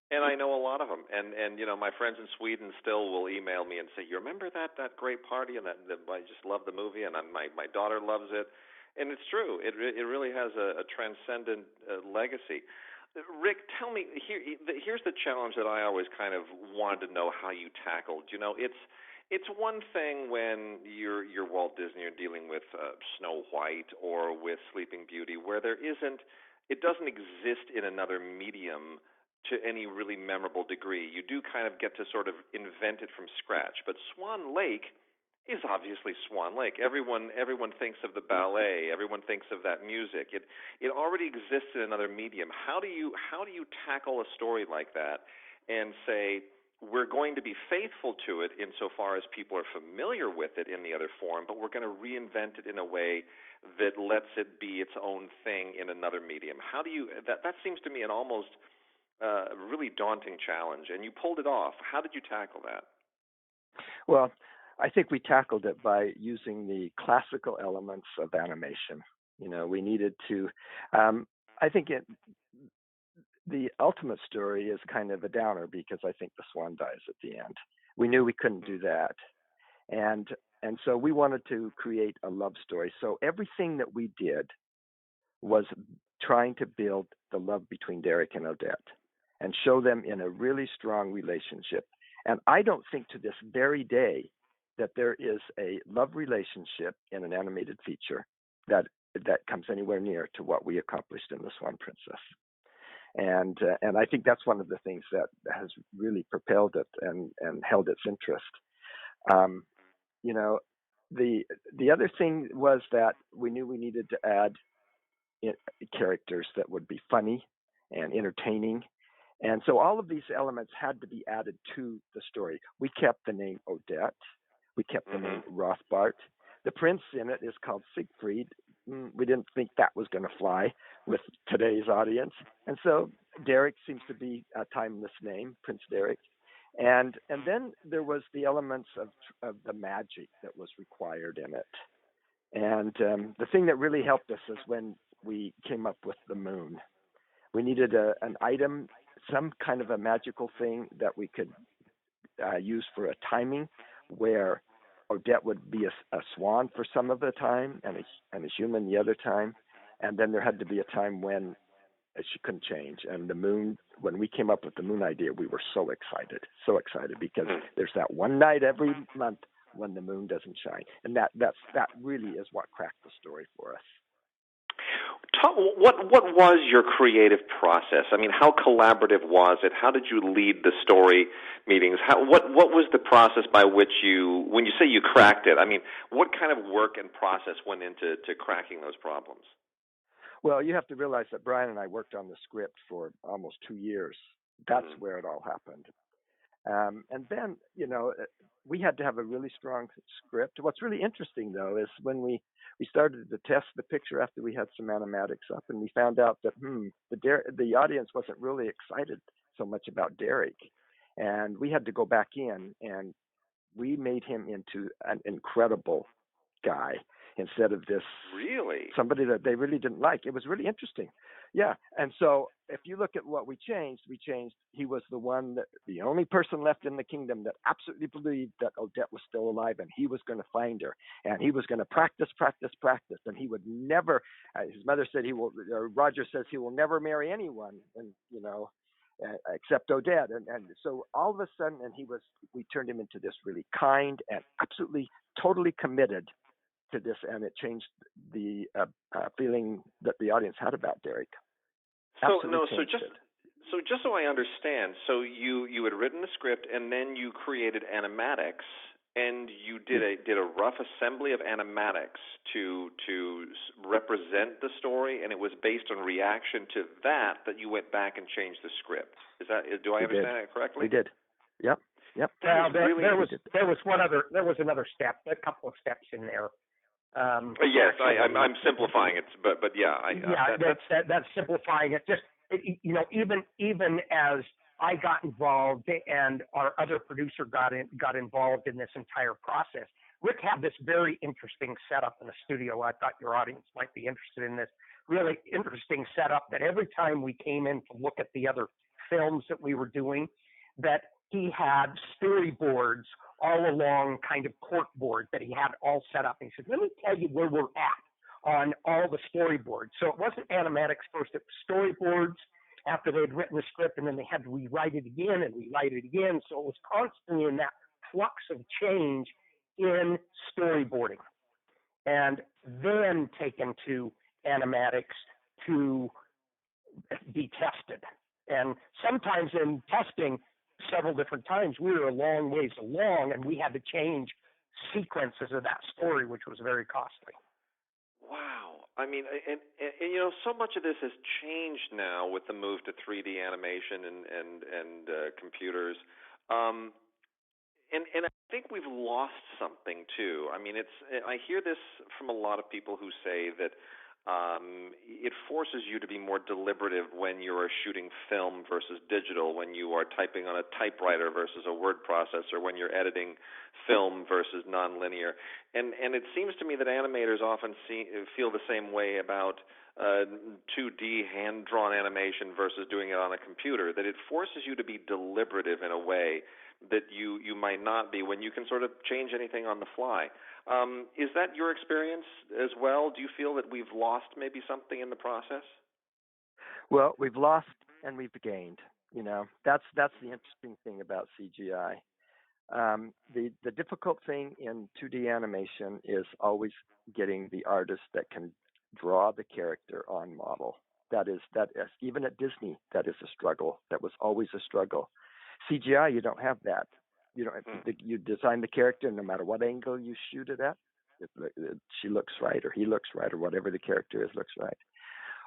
And I know a lot of them, and my friends in Sweden still will email me and say, "You remember that great party?" And that I just love the movie, and my daughter loves it, and it's true. It really has a transcendent legacy. Rick, tell me, here's the challenge that I always kind of wanted to know how you tackled. It's one thing when you're Walt Disney, you're dealing with Snow White or with Sleeping Beauty, where it doesn't exist in another medium to any really memorable degree. You do kind of get to sort of invent it from scratch. But Swan Lake is obviously Swan Lake. Everyone thinks of the ballet. Everyone thinks of that music. It already exists in another medium. How do you tackle a story like that and say, we're going to be faithful to it insofar as people are familiar with it in the other form, but we're going to reinvent it in a way that lets it be its own thing in another medium? How do you that seems to me an almost really daunting challenge, and you pulled it off. How did you tackle that? Well, I think we tackled it by using the classical elements of animation. We needed to, I think the ultimate story is kind of a downer because I think the swan dies at the end. We knew we couldn't do that. And so we wanted to create a love story. So everything that we did was trying to build the love between Derek and Odette and show them in a really strong relationship. And I don't think to this very day that there is a love relationship in an animated feature that comes anywhere near to what we accomplished in The Swan Princess. And I think that's one of the things that has really propelled it and held its interest. The other thing was that we knew we needed to add characters that would be funny and entertaining. And so all of these elements had to be added to the story. We kept the name Odette. We kept the name Rothbart. The prince in it is called Siegfried. We didn't think that was going to fly with today's audience. And so Derek seems to be a timeless name, Prince Derek. And then there was the elements of the magic that was required in it. And the thing that really helped us is when we came up with the moon. We needed an item, some kind of a magical thing that we could use for a timing where Odette would be a swan for some of the time and a human the other time. And then there had to be a time when she couldn't change. And the moon, when we came up with the moon idea, we were so excited because there's that one night every month when the moon doesn't shine. And that really is what cracked the story for us. What was your creative process? I mean, how collaborative was it? How did you lead the story meetings? What was the process by which when you say you cracked it, I mean, what kind of work and process went into cracking those problems? Well, you have to realize that Brian and I worked on the script for almost 2 years. That's where it all happened. And then, we had to have a really strong script. What's really interesting, though, is when we started to test the picture after we had some animatics up, and we found out that the audience wasn't really excited so much about Derek. And we had to go back in, and we made him into an incredible guy instead of this somebody that they really didn't like. It was really interesting. Yeah. And so if you look at what we changed, he was the only person left in the kingdom that absolutely believed that Odette was still alive, and he was going to find her, and he was going to practice, and he would never, his mother said Roger says he will never marry anyone, and, except Odette. And so all of a sudden, we turned him into this really kind and absolutely, totally committed to this, and it changed the feeling that the audience had about Derek. Just so I understand, so you had written the script, and then you created animatics, and you did a rough assembly of animatics to represent the story, and it was based on reaction to that you went back and changed the script. Do I understand that correctly? We did. Yep. There was another step, a couple of steps in there. Yes, I'm simplifying it, but yeah, that's simplifying it. Just even as I got involved and our other producer got involved in this entire process, Rick had this very interesting setup in the studio. I thought your audience might be interested in this really interesting setup. That every time we came in to look at the other films that we were doing, that he had storyboards all along, kind of cork boards that he had all set up. And he said, let me tell you where we're at on all the storyboards. So it wasn't animatics first, it was storyboards after they'd written the script, and then they had to rewrite it again and rewrite it again. So it was constantly in that flux of change in storyboarding, and then taken to animatics to be tested. And sometimes in testing, several different times, we were a long ways along, and we had to change sequences of that story, which was very costly. Wow. I mean, and so much of this has changed now with the move to 3D animation and computers. And I think we've lost something too. I mean, I hear this from a lot of people who say that it forces you to be more deliberative when you are shooting film versus digital, when you are typing on a typewriter versus a word processor, when you're editing film versus nonlinear. And it seems to me that animators often feel the same way about 2D hand-drawn animation versus doing it on a computer, that it forces you to be deliberative in a way that you might not be when you can sort of change anything on the fly. Is that your experience as well? Do you feel that we've lost maybe something in the process? Well, we've lost and we've gained. That's the interesting thing about CGI. The difficult thing in 2D animation is always getting the artist that can draw the character on model. That is even at Disney, that is a struggle. That was always a struggle. CGI, you don't have that. You design the character, and no matter what angle you shoot it at, she looks right, or he looks right, or whatever the character is looks right.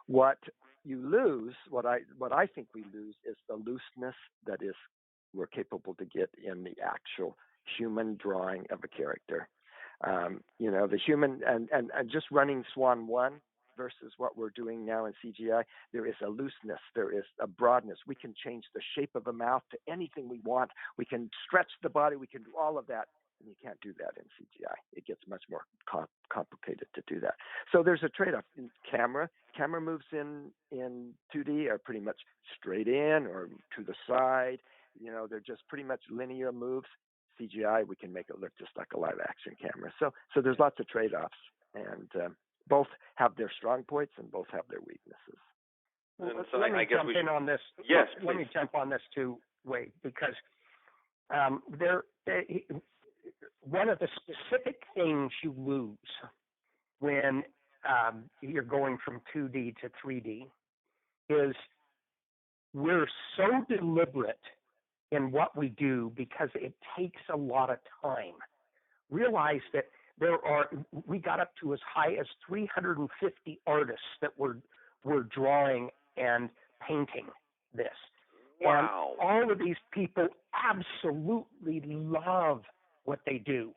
What you lose, what I think we lose, is the looseness that we're capable to get in the actual human drawing of a character. The human and just running Swan 1 versus what we're doing now in CGI, there is a looseness, there is a broadness. We can change the shape of a mouth to anything we want. We can stretch the body. We can do all of that. And you can't do that in CGI. It gets much more complicated to do that. So there's a trade-off in camera. Camera moves in 2D are pretty much straight in or to the side. They're just pretty much linear moves. CGI, we can make it look just like a live action camera. So there's lots of trade-offs, and both have their strong points and both have their weaknesses. And so let me I guess jump in on this. Yes, let me jump on this too, Wade, because one of the specific things you lose when you're going from 2D to 3D is we're so deliberate in what we do because it takes a lot of time. Realize that we got up to as high as 350 artists that were drawing and painting this. Wow. And all of these people absolutely love what they do.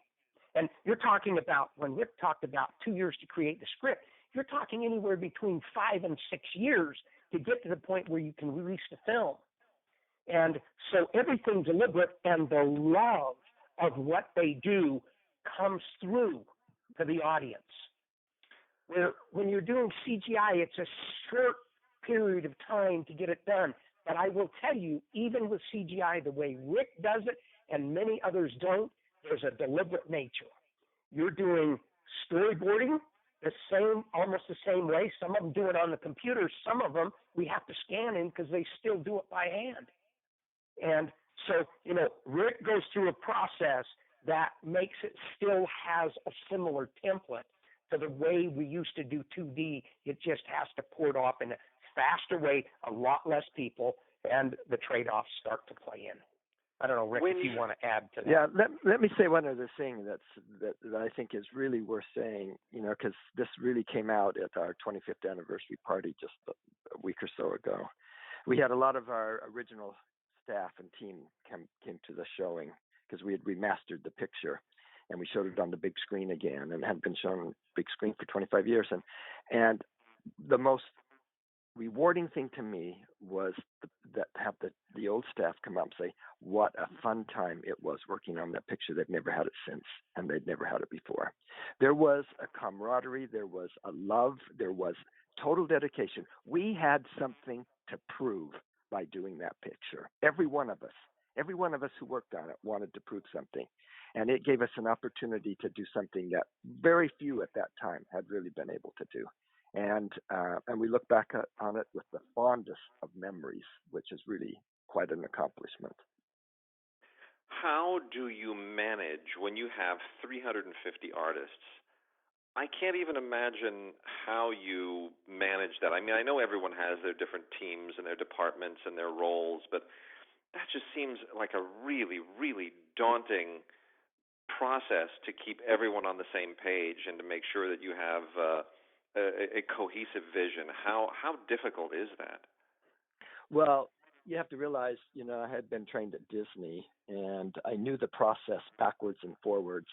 And you're talking about, when Rick talked about 2 years to create the script, you're talking anywhere between 5 and 6 years to get to the point where you can release the film. And so everything deliberate, and the love of what they do comes through to the audience. When you're doing CGI, it's a short period of time to get it done. But I will tell you, even with CGI, the way Rick does it and many others don't, there's a deliberate nature. You're doing storyboarding almost the same way. Some of them do it on the computer. Some of them we have to scan in because they still do it by hand. And so, Rick goes through a process that makes it still has a similar template to the way we used to do 2D. It just has to port off in a faster way, a lot less people, and the trade-offs start to play in. I don't know, Rick, if you want to add to that. Yeah, let me say one other thing that I think is really worth saying, because this really came out at our 25th anniversary party just a week or so ago. We had a lot of our original staff and team came to the showing because we had remastered the picture, and we showed it on the big screen again, and it hadn't been shown on big screen for 25 years. And the most rewarding thing to me was that have the old staff come up and say what a fun time it was working on that picture. They've never had it since, and they'd never had it before. There was a camaraderie, there was a love, there was total dedication. We had something to prove by doing that picture. Every one of us who worked on it wanted to prove something, and it gave us an opportunity to do something that very few at that time had really been able to do. And we look back on it with the fondest of memories, which is really quite an accomplishment. How do you manage when you have 350 artists? I can't even imagine how you manage that. I mean, I know everyone has their different teams and their departments and their roles, but that just seems like a really, really daunting process to keep everyone on the same page and to make sure that you have a cohesive vision. How difficult is that? Well, you have to realize, I had been trained at Disney, and I knew the process backwards and forwards.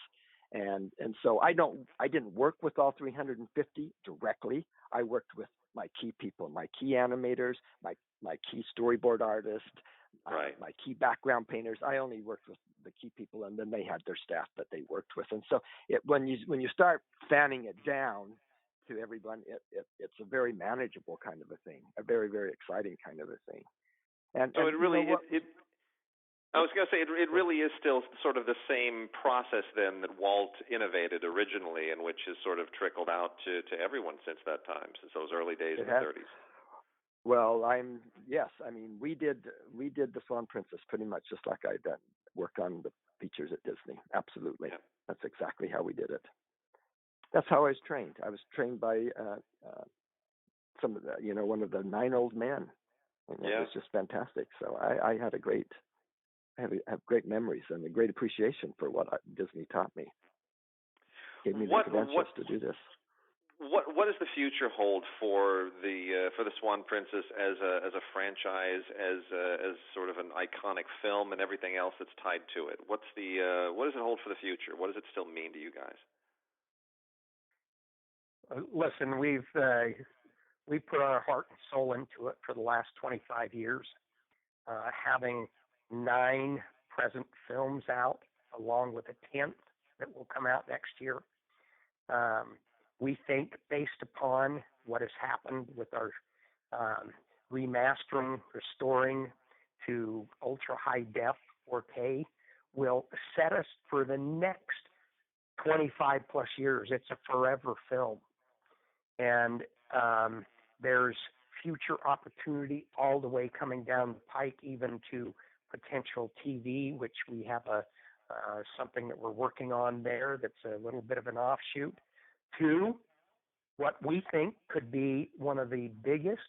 And so I didn't work with all 350 directly. I worked with my key people, my key animators, my key storyboard artists, right. My key background painters. I only worked with the key people, and then they had their staff that they worked with. And so when you start fanning it down to everyone, it's a very manageable kind of a thing, a very, very exciting kind of a thing. And so it really, I was going to say, it really is still sort of the same process then that Walt innovated originally, and which has sort of trickled out to everyone since that time, since those early days in the 30s. Well, yes. I mean, we did the Swan Princess pretty much just like I'd done, work on the features at Disney. Absolutely. Yeah. That's exactly how we did it. That's how I was trained. I was trained by some of the, one of the 9 old men. And it was just fantastic. So I had I have great memories and a great appreciation for what Disney taught me. Gave me the credentials to do this. What does the future hold for the Swan Princess as a franchise, as sort of an iconic film, and everything else that's tied to it? What does it hold for the future? What does it still mean to you guys? Listen, we've put our heart and soul into it for the last 25 years, having 9 present films out, along with a 10th that will come out next year. We think, based upon what has happened with our remastering, restoring to ultra high def 4K, will set us for the next 25 plus years. It's a forever film. And there's future opportunity all the way coming down the pike, even to potential TV, which we have something that we're working on there that's a little bit of an offshoot, to what we think could be one of the biggest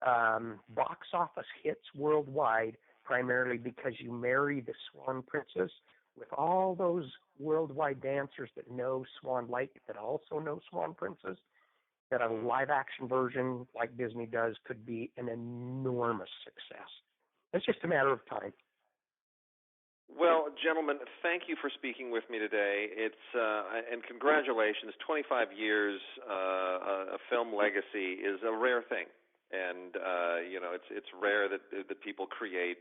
box office hits worldwide, primarily because you marry the Swan Princess with all those worldwide dancers that know Swan Lake, that also know Swan Princess, that a live-action version like Disney does could be an enormous success. It's just a matter of time. Well, gentlemen, thank you for speaking with me today. And congratulations. 25 years, a film legacy is a rare thing. And, it's rare that people create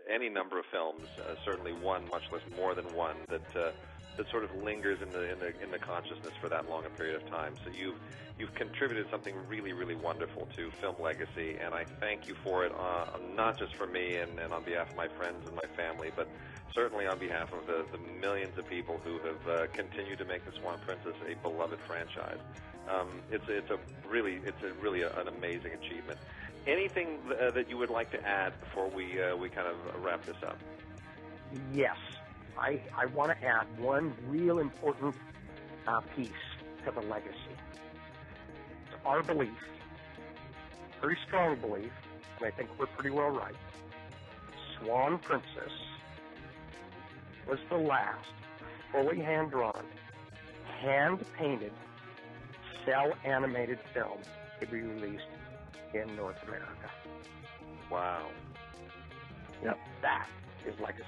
any number of films, certainly one, much less more than one, that sort of lingers in the consciousness for that long a period of time. So you've contributed something really, really wonderful to film legacy, and I thank you for it, not just for me and on behalf of my friends and my family, but certainly on behalf of the millions of people who have continued to make the Swan Princess a beloved franchise. It's really an amazing achievement. Anything that you would like to add before we kind of wrap this up? Yes. I want to add one real important piece to the legacy. It's our belief, pretty strong belief, and I think we're pretty well right. Swan Princess was the last fully hand-drawn, hand-painted, cel-animated film to be released in North America. Wow. Yep. That is legacy.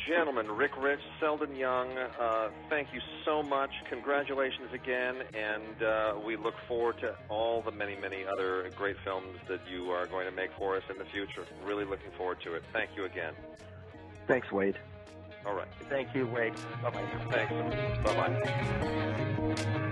Gentlemen, Rick Rich, Seldon Young, thank you so much. Congratulations again, and we look forward to all the many, many other great films that you are going to make for us in the future. Really looking forward to it. Thank you again. Thanks, Wade. All right. Thank you, Wade. Bye-bye. Thanks.